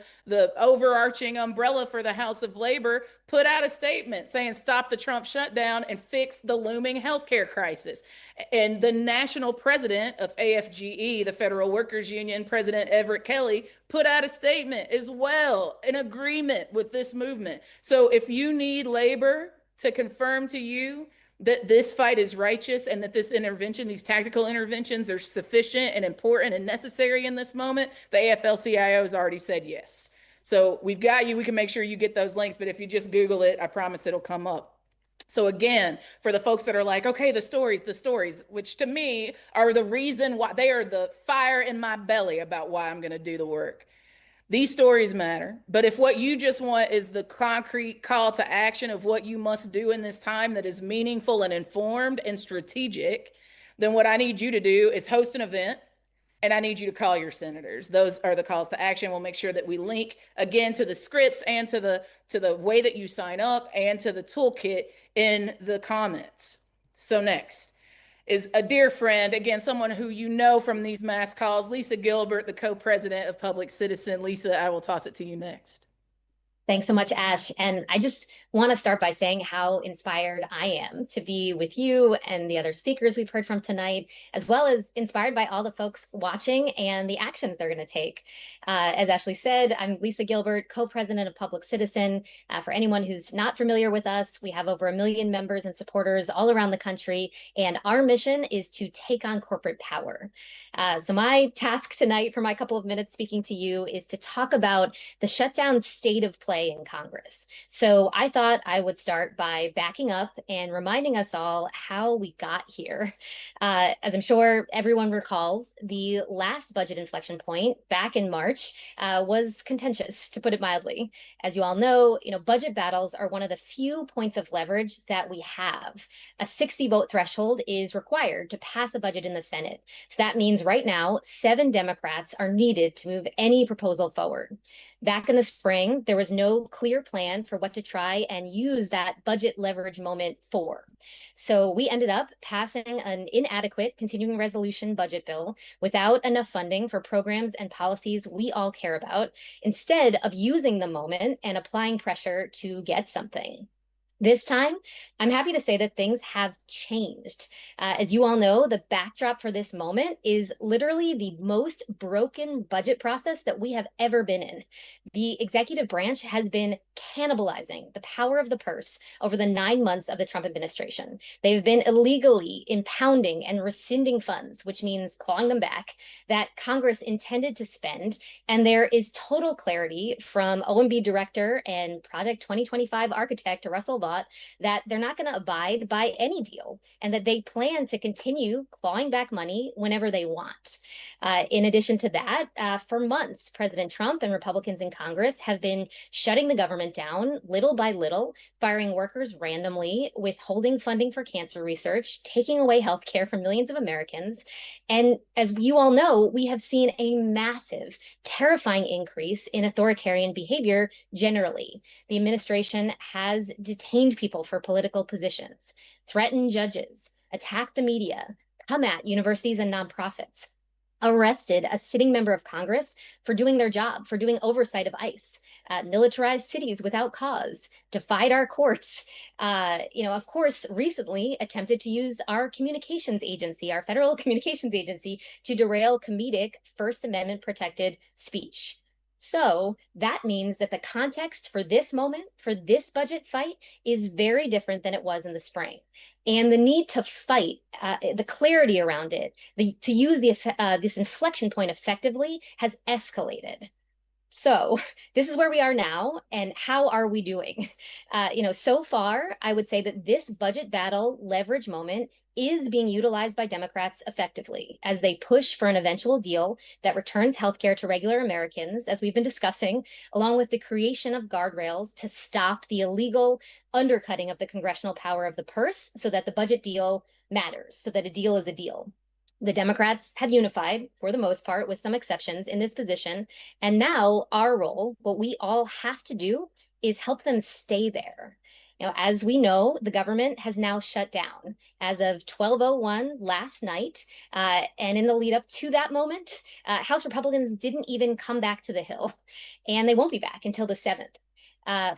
overarching umbrella for the House of Labor, put out a statement saying stop the Trump shutdown and fix the looming healthcare crisis. And the national president of AFGE, the Federal Workers Union, President Everett Kelly, put out a statement as well in agreement with this movement. So if you need labor to confirm to you that this fight is righteous and that this intervention, these tactical interventions are sufficient and important and necessary in this moment, the AFL-CIO has already said yes. So we've got you. We can make sure you get those links, but if you just Google it, I promise it'll come up. So again, for the folks that are like, okay, the stories, which to me are the reason why, they are the fire in my belly about why I'm going to do the work. These stories matter, but if what you just want is the concrete call to action of what you must do in this time that is meaningful and informed and strategic, then what I need you to do is host an event and I need you to call your senators. Those are the calls to action. We'll make sure that we link again to the scripts and to the way that you sign up and to the toolkit in the comments. So next is a dear friend, again, someone who you know from these mass calls, Lisa Gilbert, the co-president of Public Citizen. Lisa, I will toss it to you next. Thanks so much, Ash. And I just want to start by saying how inspired I am to be with you and the other speakers we've heard from tonight, as well as inspired by all the folks watching and the actions they're going to take. As Ashley said, I'm Lisa Gilbert, co-president of Public Citizen. For anyone who's not familiar with us, we have over 1 million members and supporters all around the country, and our mission is to take on corporate power. So my task tonight for my couple of minutes speaking to you is to talk about the shutdown state of play in Congress. So I thought I would start by backing up and reminding us all how we got here. As I'm sure everyone recalls, the last budget inflection point back in March was contentious, to put it mildly. As you all know, budget battles are one of the few points of leverage that we have. A 60 vote threshold is required to pass a budget in the Senate. So that means right now, 7 Democrats are needed to move any proposal forward. Back in the spring, there was no clear plan for what to try and use that budget leverage moment for. So we ended up passing an inadequate continuing resolution budget bill without enough funding for programs and policies we all care about, instead of using the moment and applying pressure to get something. This time, I'm happy to say that things have changed. As you all know, the backdrop for this moment is literally the most broken budget process that we have ever been in. The executive branch has been cannibalizing the power of the purse over the 9 months of the Trump administration. They've been illegally impounding and rescinding funds, which means clawing them back, that Congress intended to spend. And there is total clarity from OMB director and Project 2025 architect Russell that they're not going to abide by any deal and that they plan to continue clawing back money whenever they want. In addition to that, for months, President Trump and Republicans in Congress have been shutting the government down little by little, firing workers randomly, withholding funding for cancer research, taking away health care from millions of Americans. And as you all know, we have seen a massive, terrifying increase in authoritarian behavior generally. The administration has detained people for political positions, threatened judges, attacked the media, come at universities and nonprofits, arrested a sitting member of Congress for doing their job, for doing oversight of ICE, militarized cities without cause, defied our courts, of course, recently attempted to use our communications agency, our federal communications agency, to derail comedic First Amendment protected speech. So that means that the context for this moment, for this budget fight, is very different than it was in the spring. And the need to fight, the clarity around it, to use this inflection point effectively has escalated. So this is where we are now, and how are we doing? So far, I would say that this budget battle leverage moment is being utilized by Democrats effectively as they push for an eventual deal that returns healthcare to regular Americans, as we've been discussing, along with the creation of guardrails to stop the illegal undercutting of the congressional power of the purse so that the budget deal matters, so that a deal is a deal. The Democrats have unified, for the most part, with some exceptions, in this position. And now our role, what we all have to do, is help them stay there. As we know, the government has now shut down as of 12:01 last night. And in the lead up to that moment, House Republicans didn't even come back to the Hill, and they won't be back until the 7th.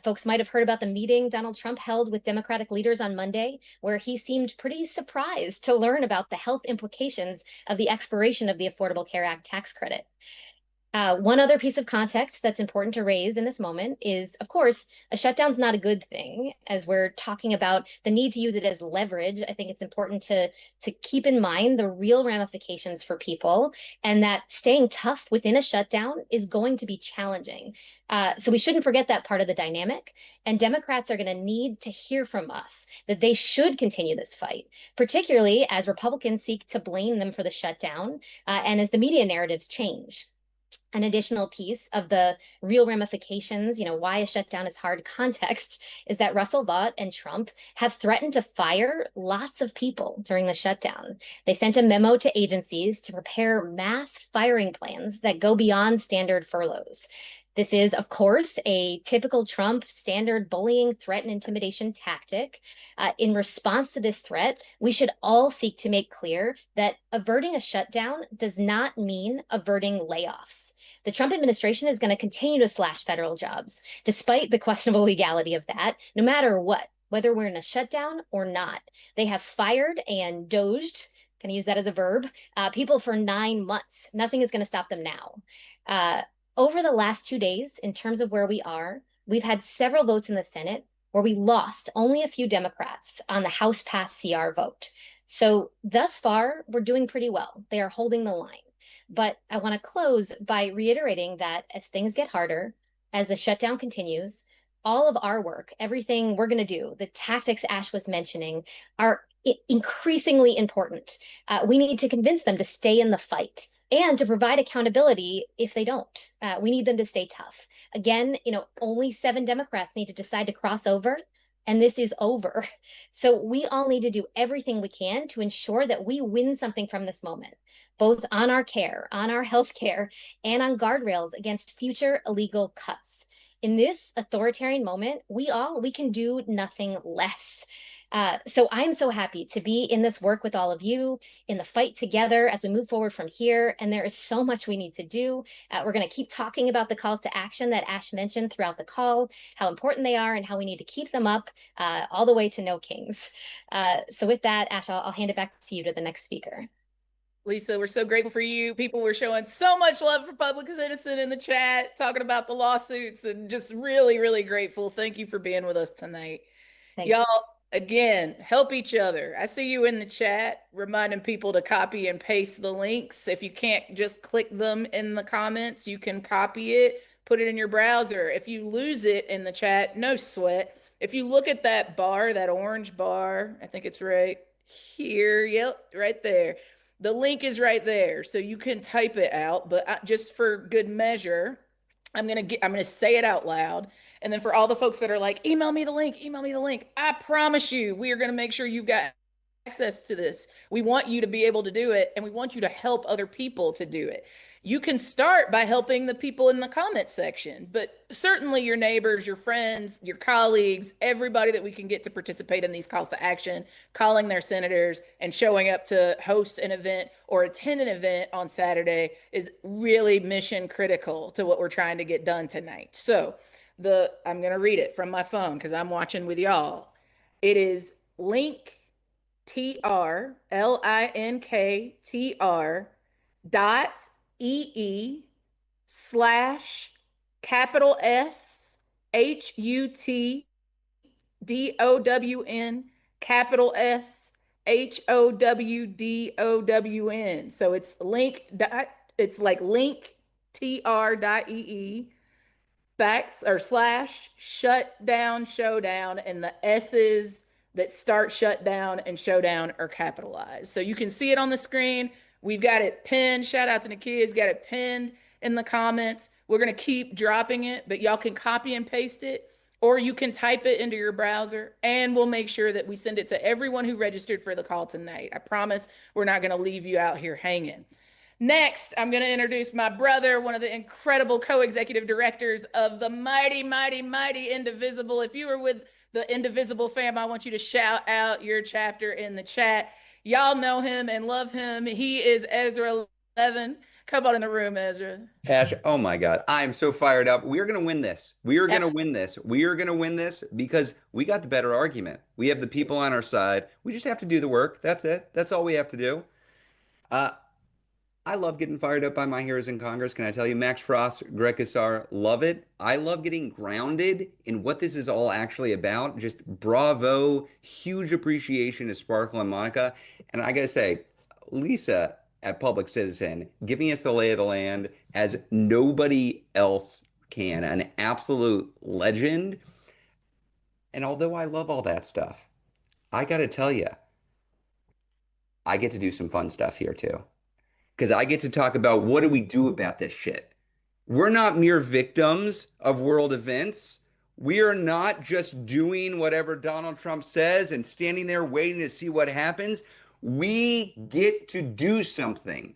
Folks might have heard about the meeting Donald Trump held with Democratic leaders on Monday, where he seemed pretty surprised to learn about the health implications of the expiration of the Affordable Care Act tax credit. One other piece of context that's important to raise in this moment is, of course, a shutdown's not a good thing. As we're talking about the need to use it as leverage, I think it's important to keep in mind the real ramifications for people, and that staying tough within a shutdown is going to be challenging. So we shouldn't forget that part of the dynamic. And Democrats are going to need to hear from us that they should continue this fight, particularly as Republicans seek to blame them for the shutdown, and as the media narratives change. An additional piece of the real ramifications, why a shutdown is hard context, is that Russell Vought and Trump have threatened to fire lots of people during the shutdown. They sent a memo to agencies to prepare mass firing plans that go beyond standard furloughs. This is, of course, a typical Trump standard bullying, threat, and intimidation tactic. In response to this threat, we should all seek to make clear that averting a shutdown does not mean averting layoffs. The Trump administration is going to continue to slash federal jobs, despite the questionable legality of that, no matter what, whether we're in a shutdown or not. They have fired and doged, can I use that as a verb, people for 9 months. Nothing is going to stop them now. Over the last 2 days, in terms of where we are, we've had several votes in the Senate where we lost only a few Democrats on the House pass CR vote. So thus far, we're doing pretty well. They are holding the line. But I want to close by reiterating that as things get harder, as the shutdown continues, all of our work, everything we're going to do, the tactics Ash was mentioning, are increasingly important. We need to convince them to stay in the fight and to provide accountability if they don't. We need them to stay tough. Again, only 7 Democrats need to decide to cross over, and this is over. So we all need to do everything we can to ensure that we win something from this moment, both on our care, on our health care, and on guardrails against future illegal cuts. In this authoritarian moment, we can do nothing less. So I'm so happy to be in this work with all of you, in the fight together as we move forward from here. And there is so much we need to do. We're going to keep talking about the calls to action that Ash mentioned throughout the call, how important they are, and how we need to keep them up all the way to no kings. So with that, Ash, I'll hand it back to you, to the next speaker. Lisa, we're so grateful for you. People were showing so much love for Public Citizen in the chat, talking about the lawsuits, and just really, really grateful. Thank you for being with us tonight. Thanks. Y'all, again, help each other. I see you in the chat reminding people to copy and paste the links. If you can't just click them in the comments, you can copy it, put it in your browser. If you lose it in the chat, no sweat. If you look at that bar, that orange bar, I think it's right here. Yep, right there. The link is right there, so you can type it out. But just for good measure, I'm gonna say it out loud. And then for all the folks that are like, email me the link, email me the link. I promise you, we are going to make sure you've got access to this. We want you to be able to do it, and we want you to help other people to do it. You can start by helping the people in the comment section, but certainly your neighbors, your friends, your colleagues, everybody that we can get to participate in these calls to action, calling their senators and showing up to host an event or attend an event on Saturday is really mission critical to what we're trying to get done tonight. So I'm going to read it from my phone because I'm watching with y'all. It is link, TRLINKTR .ee/SHUTDOWN So it's link. It's like linktr.ee / shutdown showdown, and the S's that start shutdown and showdown are capitalized. So you can see it on the screen. We've got it pinned. Shout out to the kids, got it pinned in the comments. We're going to keep dropping it, but y'all can copy and paste it, or you can type it into your browser, and we'll make sure that we send it to everyone who registered for the call tonight. I promise we're not going to leave you out here hanging. Next, I'm going to introduce my brother, one of the incredible co-executive directors of the mighty, mighty, mighty Indivisible. If you were with the Indivisible fam, I want you to shout out your chapter in the chat. Y'all know him and love him. He is Ezra Levin. Come on in the room, Ezra. Ash, oh my God. I'm so fired up. We are going to win this. We are going to win this. We are going to win this because we got the better argument. We have the people on our side. We just have to do the work. That's it. That's all we have to do. I love getting fired up by my heroes in Congress. Can I tell you, Max Frost, Greg Casar, love it. I love getting grounded in what this is all actually about. Just bravo, huge appreciation to Sparkle and Monica. And I gotta say, Lisa at Public Citizen giving us the lay of the land as nobody else can. An absolute legend. And although I love all that stuff, I gotta tell you, I get to do some fun stuff here too. Because I get to talk about what do we do about this shit. We're not mere victims of world events. We are not just doing whatever Donald Trump says and standing there waiting to see what happens. We get to do something.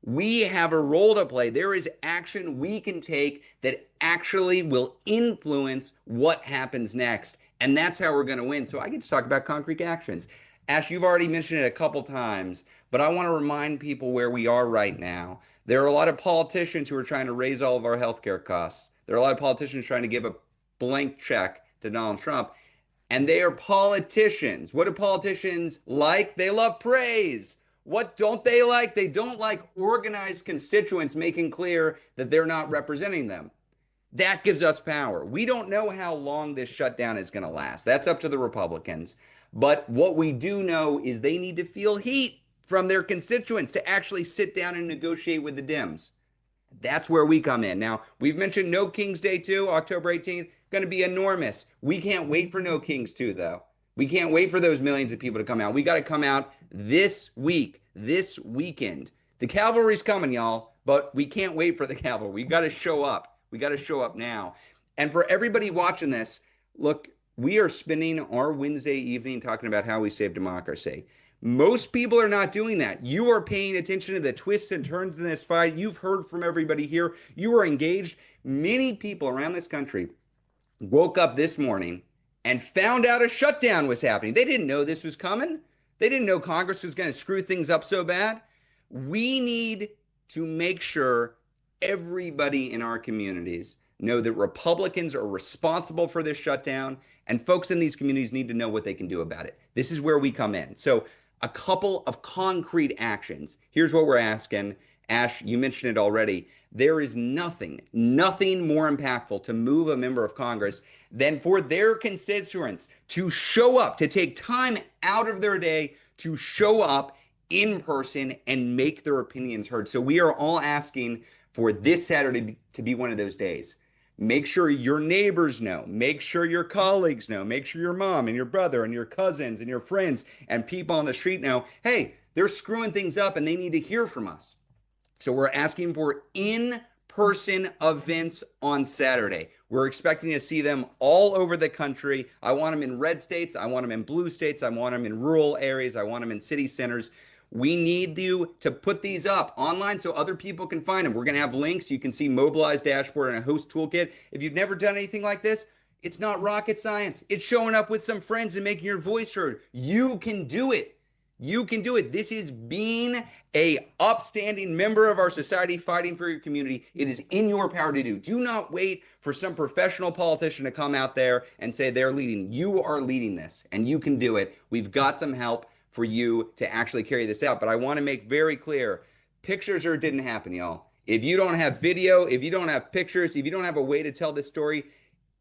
We have a role to play. There is action we can take that actually will influence what happens next. And that's how we're going to win. So I get to talk about concrete actions. Ash, you've already mentioned it a couple times, but I want to remind people where we are right now. There are a lot of politicians who are trying to raise all of our healthcare costs. There are a lot of politicians trying to give a blank check to Donald Trump, and they are politicians. What do politicians like? They love praise. What don't they like? They don't like organized constituents making clear that they're not representing them. That gives us power. We don't know how long this shutdown is going to last. That's up to the Republicans. But what we do know is they need to feel heat from their constituents to actually sit down and negotiate with the Dems. That's where we come in. Now, we've mentioned No Kings Day 2, October 18th, going to be enormous. We can't wait for No Kings 2, though. We can't wait for those millions of people to come out. We got to come out this week, this weekend. The cavalry's coming, y'all, but we can't wait for the cavalry. We got to show up. We got to show up now. And for everybody watching this, look, we are spending our Wednesday evening talking about how we save democracy. Most people are not doing that. You are paying attention to the twists and turns in this fight. You've heard from everybody here. You are engaged. Many people around this country woke up this morning and found out a shutdown was happening. They didn't know this was coming. They didn't know Congress was going to screw things up so bad. We need to make sure everybody in our communities know that Republicans are responsible for this shutdown, and folks in these communities need to know what they can do about it. This is where we come in. So a couple of concrete actions. Here's what we're asking. Ash, you mentioned it already. There is nothing more impactful to move a member of Congress than for their constituents to show up, to take time out of their day to show up in person and make their opinions heard. So we are all asking for this Saturday to be one of those days. Make sure your neighbors know. Make sure your colleagues know. Make sure your mom and your brother and your cousins and your friends and people on the street know, hey, they're screwing things up and they need to hear from us. So we're asking for in-person events on Saturday. We're expecting to see them all over the country. I want them in red states. I want them in blue states. I want them in rural areas. I want them in city centers. We need you to put these up online so other people can find them. We're going to have links. You can see Mobilize Dashboard and a host toolkit. If you've never done anything like this, it's not rocket science. It's showing up with some friends and making your voice heard. You can do it. You can do it. This is being a upstanding member of our society fighting for your community. It is in your power to do. Do not wait for some professional politician to come out there and say they're leading. You are leading this, and you can do it. We've got some help for you to actually carry this out. But I want to make very clear, pictures or it didn't happen, y'all. If you don't have video, if you don't have pictures, if you don't have a way to tell this story,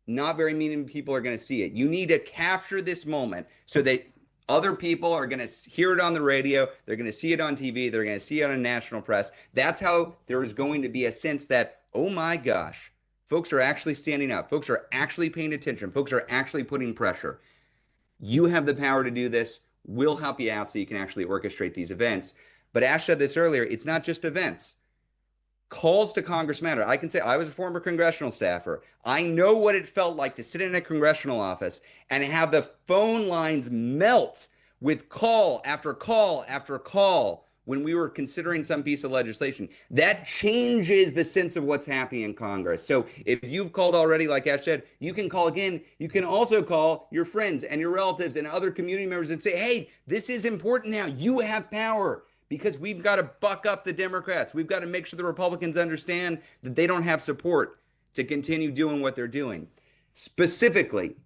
not very many people are going to see it. You need to capture this moment so that other people are going to hear it on the radio. They're going to see it on TV. They're going to see it on national press. That's how there is going to be a sense that, oh my gosh, folks are actually standing up. Folks are actually paying attention. Folks are actually putting pressure. You have the power to do this. We'll help you out so you can actually orchestrate these events. But Ash said this earlier, it's not just events. Calls to Congress matter. I can say I was a former congressional staffer. I know what it felt like to sit in a congressional office and have the phone lines melt with call after call after call when we were considering some piece of legislation. That changes the sense of what's happening in Congress. So if you've called already, like Ash said, you can call again. You can also call your friends and your relatives and other community members and say, hey, this is important now. You have power. Because we've got to buck up the Democrats. We've got to make sure the Republicans understand that they don't have support to continue doing what they're doing. Specifically,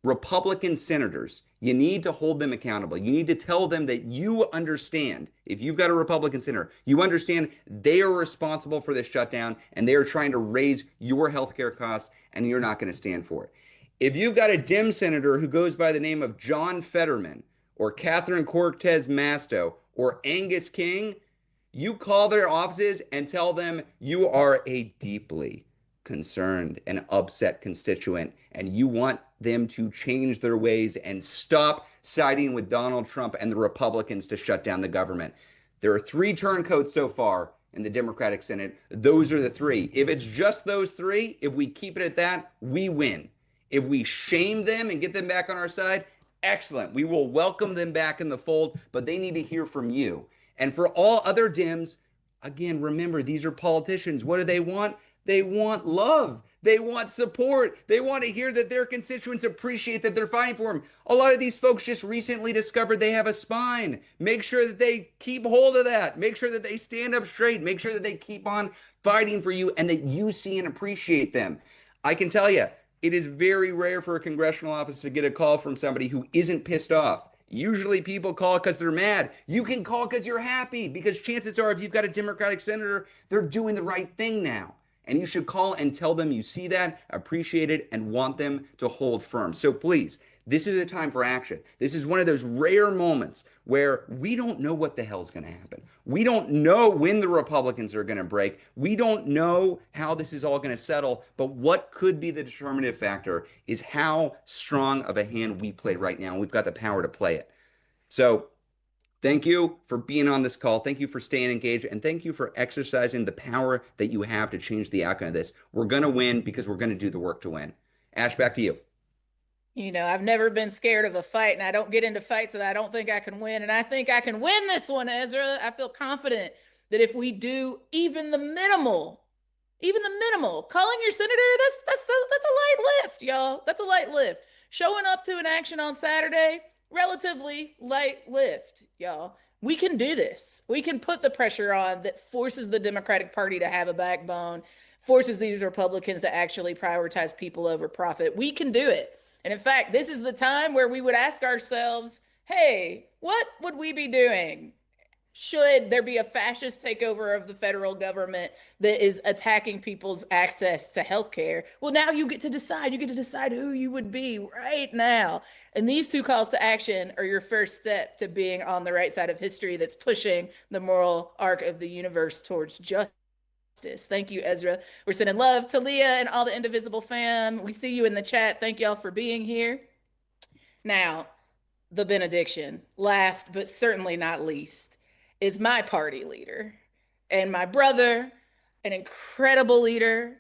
Republican senators, you need to hold them accountable. You need to tell them that you understand, if you've got a Republican senator, you understand they are responsible for this shutdown and they are trying to raise your healthcare costs and you're not going to stand for it. If you've got a Dem senator who goes by the name of John Fetterman or Catherine Cortez Masto or Angus King, you call their offices and tell them you are a deeply concerned and upset constituent, and you want them to change their ways and stop siding with Donald Trump and the Republicans to shut down the government. There are three turncoats so far in the Democratic Senate. Those are the three. If it's just those three, if we keep it at that, we win. If we shame them and get them back on our side, excellent. We will welcome them back in the fold, but they need to hear from you. And for all other Dems, again, remember, these are politicians. What do they want? They want love. They want support. They want to hear that their constituents appreciate that they're fighting for them. A lot of these folks just recently discovered they have a spine. Make sure that they keep hold of that. Make sure that they stand up straight. Make sure that they keep on fighting for you and that you see and appreciate them. I can tell you, it is very rare for a congressional office to get a call from somebody who isn't pissed off. Usually people call because they're mad. You can call because you're happy, because chances are if you've got a Democratic senator, they're doing the right thing now. And you should call and tell them you see that, appreciate it, and want them to hold firm. So please, this is a time for action. This is one of those rare moments where we don't know what the hell's going to happen. We don't know when the Republicans are going to break. We don't know how this is all going to settle. But what could be the determinative factor is how strong of a hand we play right now. We've got the power to play it. So thank you for being on this call. Thank you for staying engaged. And thank you for exercising the power that you have to change the outcome of this. We're going to win because we're going to do the work to win. Ash, back to you. You know, I've never been scared of a fight, and I don't get into fights that I don't think I can win. And I think I can win this one, Ezra. I feel confident that if we do even the minimal, calling your senator, that's a light lift, y'all. That's a light lift. Showing up to an action on Saturday, relatively light lift, y'all. We can do this. We can put the pressure on that forces the Democratic Party to have a backbone, forces these Republicans to actually prioritize people over profit. We can do it. And in fact, this is the time where we would ask ourselves, hey, what would we be doing? Should there be a fascist takeover of the federal government that is attacking people's access to health care? Well, now you get to decide. You get to decide who you would be right now. And these two calls to action are your first step to being on the right side of history that's pushing the moral arc of the universe towards justice. Thank you, Ezra. We're sending love to Leah and all the Indivisible fam. We see you in the chat. Thank y'all for being here. Now, the benediction, last but certainly not least, is my party leader and my brother, an incredible leader.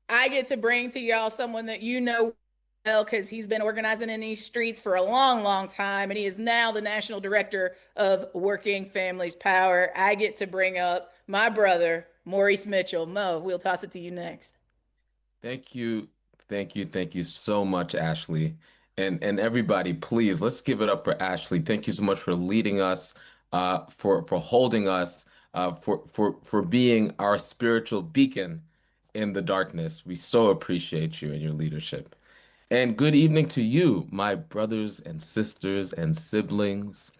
I get to bring to y'all someone that you know well because he's been organizing in these streets for a long, long time, and he is now the national director of Working Families Power. I get to bring up my brother, Maurice Mitchell. Mo, we'll toss it to you next. Thank you. Thank you. Thank you so much, Ashley. And everybody, please, let's give it up for Ashley. Thank you so much for leading us, for holding us, for being our spiritual beacon in the darkness. We so appreciate you and your leadership. And good evening to you, my brothers and sisters and siblings.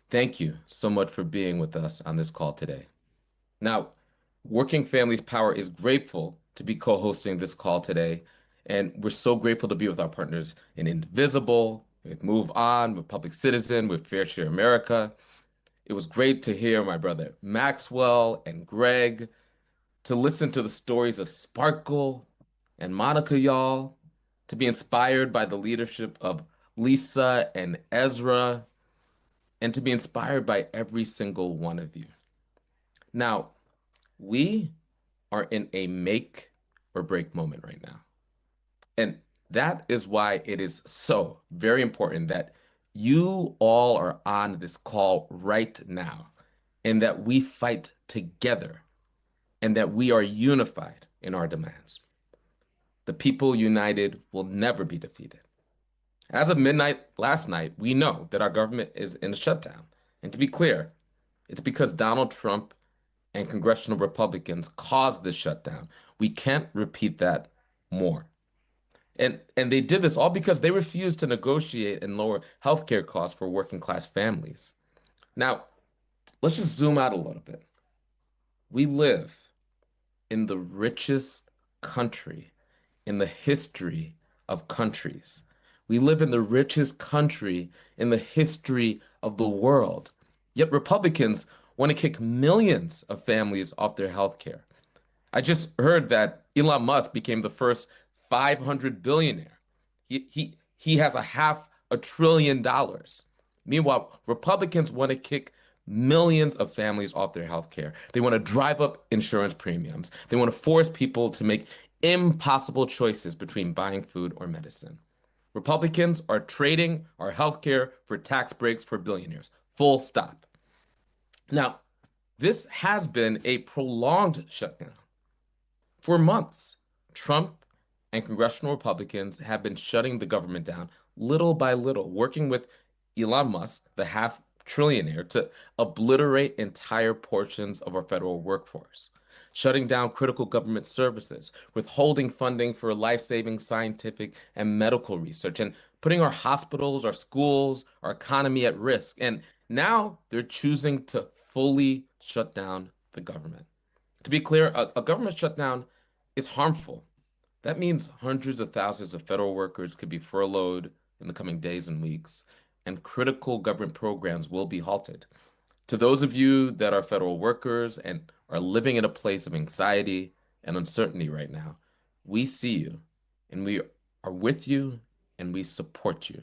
Thank you so much for being with us on this call today. Now, Working Families Power is grateful to be co-hosting this call today, and we're so grateful to be with our partners in Indivisible, with Move On, with Public Citizen, with Fair Share America. It was great to hear my brother Maxwell and Greg, to listen to the stories of Sparkle and Monica, y'all, to be inspired by the leadership of Lisa and Ezra, and to be inspired by every single one of you. Now, we are in a make or break moment right now. And that is why it is so very important that you all are on this call right now, and that we fight together, and that we are unified in our demands. The people united will never be defeated. As of midnight last night, we know that our government is in a shutdown. And to be clear, it's because Donald Trump and congressional Republicans caused this shutdown. We can't repeat that more. And they did this all because they refused to negotiate and lower healthcare costs for working class families. Now, let's just zoom out a little bit. We live in the richest country in the history of countries. We live in the richest country in the history of the world. Yet Republicans want to kick millions of families off their health care. I just heard that Elon Musk became the first 500 billionaire. He has a $500 billion. Meanwhile, Republicans want to kick millions of families off their health care. They want to drive up insurance premiums. They want to force people to make impossible choices between buying food or medicine. Republicans are trading our health care for tax breaks for billionaires. Full stop. Now, this has been a prolonged shutdown. For months, Trump and congressional Republicans have been shutting the government down little by little, working with Elon Musk, the half trillionaire, to obliterate entire portions of our federal workforce, shutting down critical government services, withholding funding for life-saving scientific and medical research, and putting our hospitals, our schools, our economy at risk. And now they're choosing to fully shut down the government. To be clear, a government shutdown is harmful. That means hundreds of thousands of federal workers could be furloughed in the coming days and weeks, and critical government programs will be halted. To those of you that are federal workers and are living in a place of anxiety and uncertainty right now, we see you and we are with you and we support you.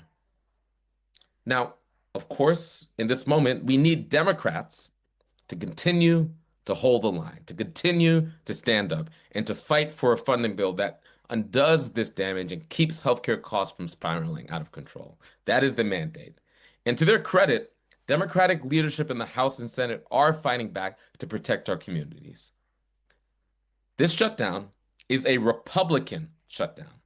Now, of course, in this moment, we need Democrats to continue to hold the line, to continue to stand up, and to fight for a funding bill that undoes this damage and keeps healthcare costs from spiraling out of control. That is the mandate. And to their credit, Democratic leadership in the House and Senate are fighting back to protect our communities. This shutdown is a Republican shutdown.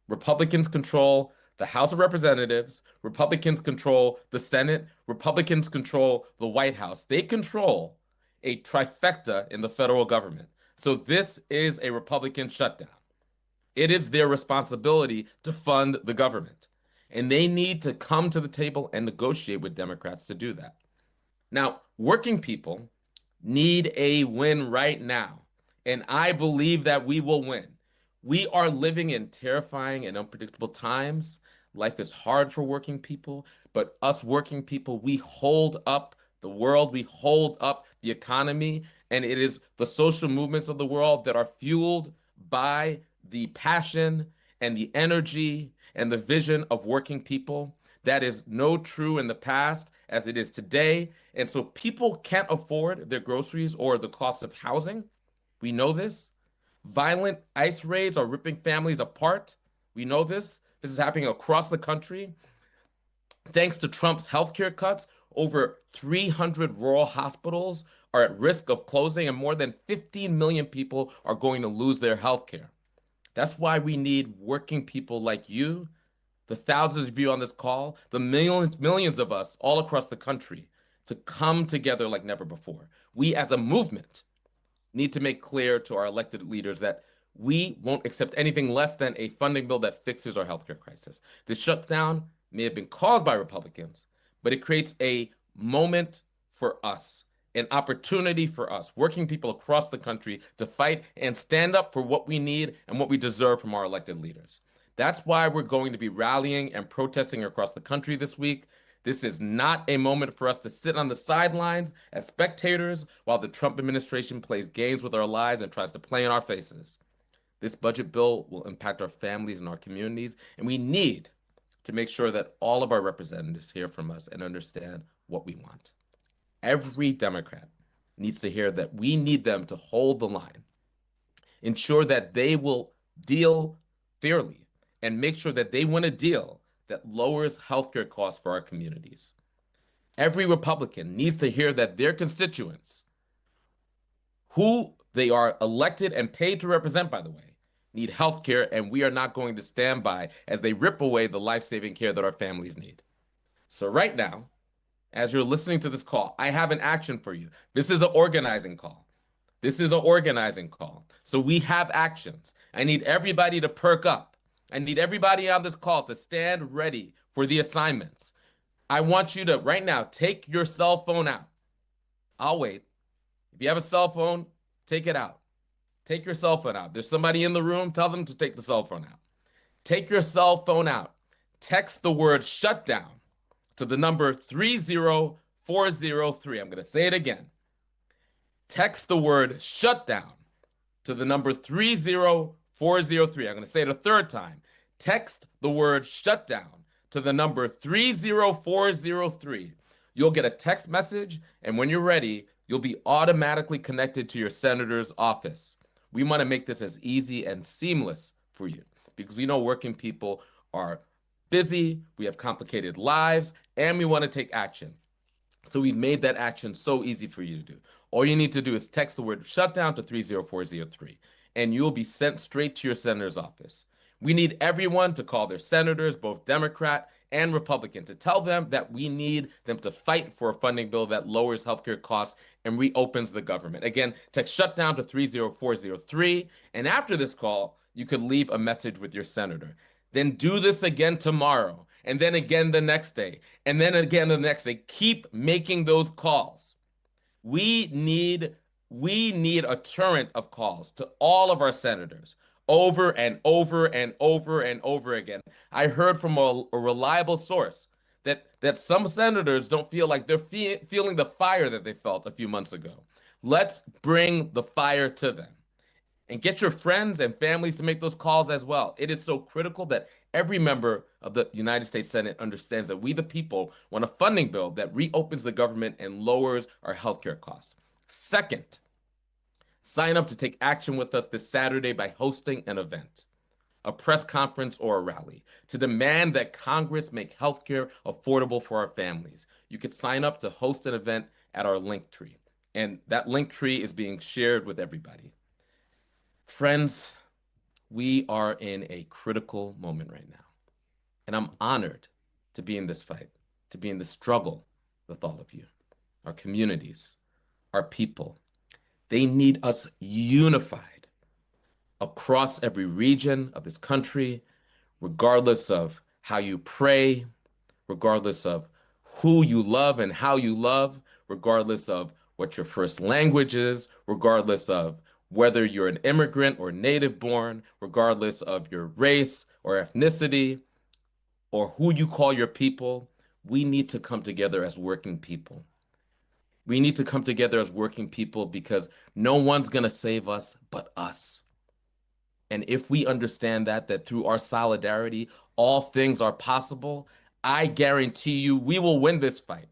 Republicans control the House of Representatives, Republicans control the Senate, Republicans control the White House. They control a trifecta in the federal government. So this is a Republican shutdown. It is their responsibility to fund the government. And they need to come to the table and negotiate with Democrats to do that. Now, working people need a win right now. And I believe that we will win. We are living in terrifying and unpredictable times. Life is hard for working people, but us working people, we hold up the world, we hold up the economy, and it is the social movements of the world that are fueled by the passion and the energy and the vision of working people. That is no true in the past as it is today. And so people can't afford their groceries or the cost of housing. We know this. Violent ICE raids are ripping families apart. We know this. This is happening across the country. Thanks to Trump's healthcare cuts, over 300 rural hospitals are at risk of closing, and more than 15 million people are going to lose their healthcare. That's why we need working people like you, the thousands of you on this call, the millions of us all across the country to come together like never before. We as a movement need to make clear to our elected leaders that we won't accept anything less than a funding bill that fixes our healthcare crisis. This shutdown may have been caused by Republicans, but it creates a moment for us, an opportunity for us, working people across the country, to fight and stand up for what we need and what we deserve from our elected leaders. That's why we're going to be rallying and protesting across the country this week. This is not a moment for us to sit on the sidelines as spectators while the Trump administration plays games with our lives and tries to play in our faces. This budget bill will impact our families and our communities, and we need to make sure that all of our representatives hear from us and understand what we want. Every Democrat needs to hear that we need them to hold the line, ensure that they will deal fairly, and make sure that they win a deal that lowers healthcare costs for our communities. Every Republican needs to hear that their constituents, who they are elected and paid to represent, by the way, need healthcare, and we are not going to stand by as they rip away the life-saving care that our families need. So right now, as you're listening to this call, I have an action for you. This is an organizing call. This is an organizing call. So we have actions. I need everybody to perk up. I need everybody on this call to stand ready for the assignments. I want you to, right now, take your cell phone out. I'll wait. If you have a cell phone, take it out. Take your cell phone out. There's somebody in the room, tell them to take the cell phone out. Take your cell phone out. Text the word shutdown to the number 30403. I'm going to say it again. Text the word shutdown to the number 30403. I'm going to say it a third time. Text the word shutdown to the number 30403. You'll get a text message, and when you're ready, you'll be automatically connected to your senator's office. We want to make this as easy and seamless for you because we know working people are busy, we have complicated lives, and we want to take action. So we've made that action so easy for you to do. All you need to do is text the word shutdown to 30403, and you'll be sent straight to your senator's office. We need everyone to call their senators, both Democrat and Republican, to tell them that we need them to fight for a funding bill that lowers healthcare costs and reopens the government. Again, text shutdown to 30403, and after this call, you could leave a message with your senator. Then do this again tomorrow, and then again the next day, and then again the next day. Keep making those calls. We need a torrent of calls to all of our senators over and over and over and over again. I heard from a reliable source that some senators don't feel like they're feeling the fire that they felt a few months ago. Let's bring the fire to them. And get your friends and families to make those calls as well. It is so critical that every member of the United States Senate understands that we, the people, want a funding bill that reopens the government and lowers our healthcare costs. Second, sign up to take action with us this Saturday by hosting an event, a press conference, or a rally to demand that Congress make healthcare affordable for our families. You could sign up to host an event at our link tree, and that link tree is being shared with everybody. Friends, we are in a critical moment right now, and I'm honored to be in this fight, to be in the struggle with all of you, our communities, our people. They need us unified across every region of this country, regardless of how you pray, regardless of who you love and how you love, regardless of what your first language is, regardless of whether you're an immigrant or native born, regardless of your race or ethnicity or who you call your people, we need to come together as working people. We need to come together as working people because no one's going to save us but us. And if we understand that through our solidarity, all things are possible, I guarantee you we will win this fight.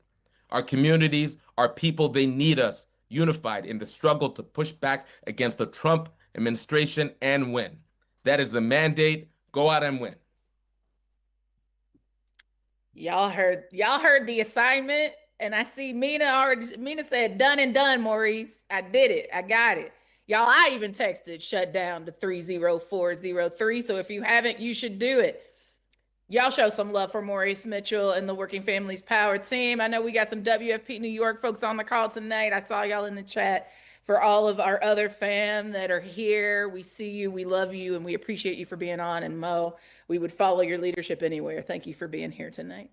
Our communities, our people, they need us unified in the struggle to push back against the Trump administration and win. That is the mandate. Go out and win. Y'all heard the assignment, and I see Mina said done and done, Maurice. I did it. I got it. Y'all, I even texted shutdown to 30403. So if you haven't, you should do it. Y'all show some love for Maurice Mitchell and the Working Families Power team. I know we got some WFP New York folks on the call tonight. I saw y'all in the chat. For all of our other fam that are here, we see you, we love you, and we appreciate you for being on. And Mo, we would follow your leadership anywhere. Thank you for being here tonight.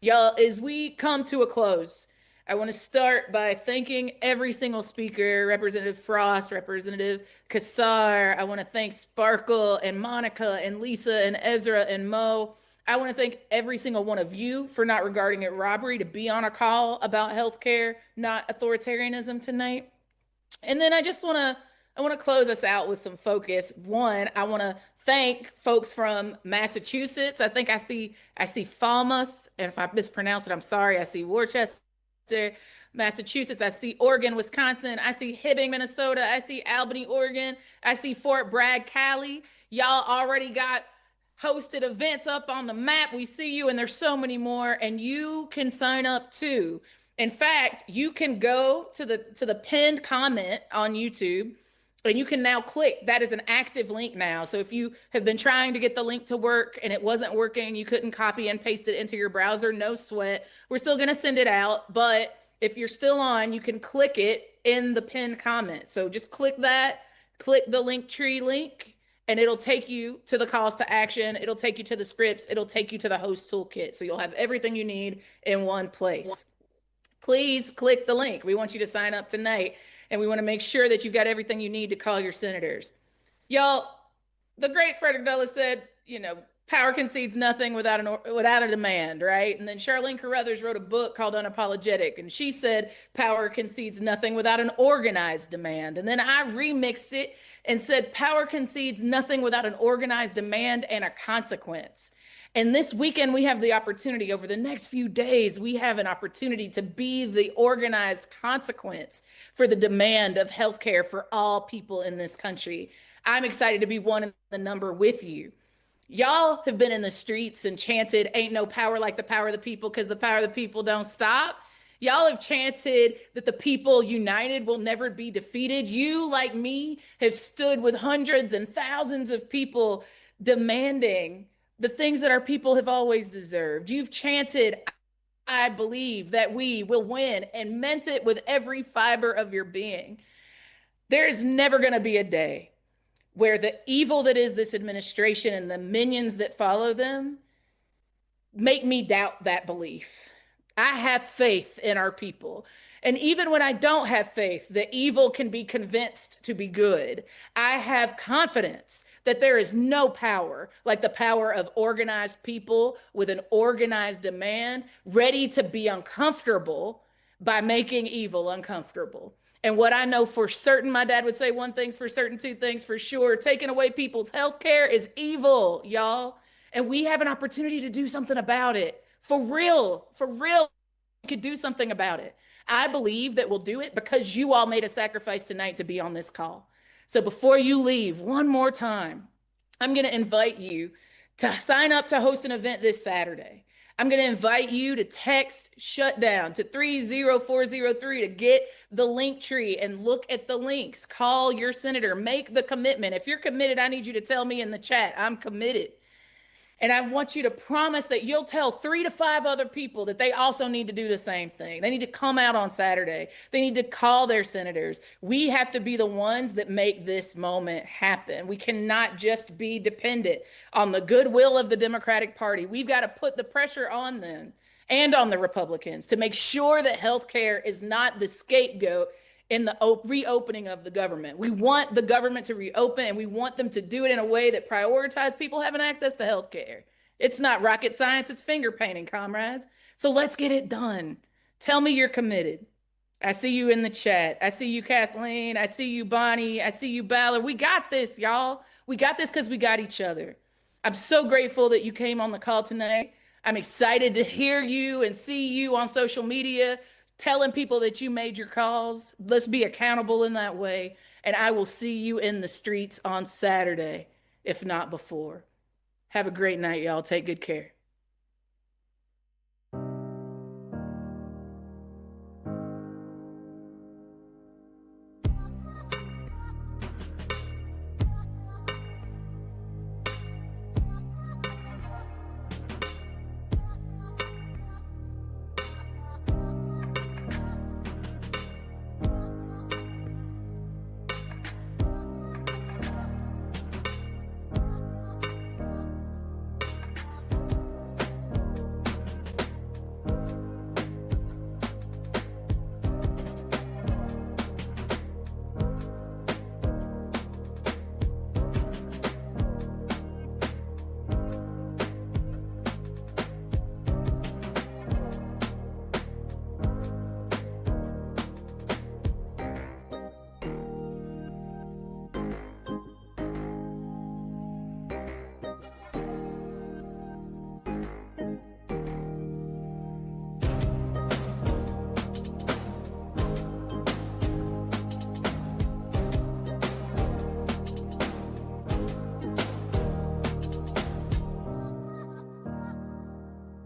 Y'all, as we come to a close, I want to start by thanking every single speaker, Representative Frost, Representative Kassar. I want to thank Sparkle and Monica and Lisa and Ezra and Mo. I want to thank every single one of you for not regarding it robbery to be on a call about healthcare, not authoritarianism tonight. And then I want to close us out with some focus. One, I want to thank folks from Massachusetts. I think I see Falmouth, and if I mispronounce it, I'm sorry. I see Worcester, Massachusetts. I see Oregon, Wisconsin. I see Hibbing, Minnesota. I see Albany, Oregon. I see Fort Bragg, Cali. Y'all already got hosted events up on the map. We see you, and there's so many more, and you can sign up too. In fact, you can go to the pinned comment on YouTube, and you can now click. That is an active link now. So if you have been trying to get the link to work and it wasn't working, you couldn't copy and paste it into your browser, no sweat. We're still going to send it out. But if you're still on, you can click it in the pinned comment. So just click that, click the Linktree link, and it'll take you to the calls to action. It'll take you to the scripts. It'll take you to the host toolkit. So you'll have everything you need in one place. Please click the link. We want you to sign up tonight, and we want to make sure that you've got everything you need to call your senators. Y'all, the great Frederick Douglass said, power concedes nothing without a demand, right? And then Charlene Carruthers wrote a book called Unapologetic, and she said power concedes nothing without an organized demand. And then I remixed it and said power concedes nothing without an organized demand and a consequence. And this weekend, we have the opportunity, over the next few days, we have an opportunity to be the organized consequence for the demand of healthcare for all people in this country. I'm excited to be one in the number with you. Y'all have been in the streets and chanted, ain't no power like the power of the people, because the power of the people don't stop. Y'all have chanted that the people united will never be defeated. You, like me, have stood with hundreds and thousands of people demanding the things that our people have always deserved. You've chanted, I believe that we will win, and meant it with every fiber of your being. There is never going to be a day where the evil that is this administration and the minions that follow them make me doubt that belief. I have faith in our people. And even when I don't have faith, the evil can be convinced to be good. I have confidence that there is no power like the power of organized people with an organized demand, ready to be uncomfortable by making evil uncomfortable. And what I know for certain, my dad would say one thing's for certain, two things for sure. Taking away people's health care is evil, y'all. And we have an opportunity to do something about it. For real, we could do something about it. I believe that we'll do it because you all made a sacrifice tonight to be on this call. So before you leave, one more time, I'm going to invite you to sign up to host an event this Saturday. I'm going to invite you to text Shutdown to 30403 to get the link tree and look at the links. Call your senator, make the commitment. If you're committed, I need you to tell me in the chat, I'm committed. And I want you to promise that you'll tell 3 to 5 other people that they also need to do the same thing. They need to come out on Saturday. They need to call their senators. We have to be the ones that make this moment happen. We cannot just be dependent on the goodwill of the Democratic Party. We've got to put the pressure on them and on the Republicans to make sure that healthcare is not the scapegoat in the reopening of the government. We want the government to reopen, and we want them to do it in a way that prioritizes people having access to health care. It's not rocket science, it's finger painting, comrades. So let's get it done. Tell me you're committed. I see you in the chat. I see you, Kathleen. I see you, Bonnie. I see you, Ballard. We got this, y'all. We got this because we got each other. I'm so grateful that you came on the call tonight. I'm excited to hear you and see you on social media telling people that you made your calls. Let's be accountable in that way. And I will see you in the streets on Saturday, if not before. Have a great night, y'all. Take good care.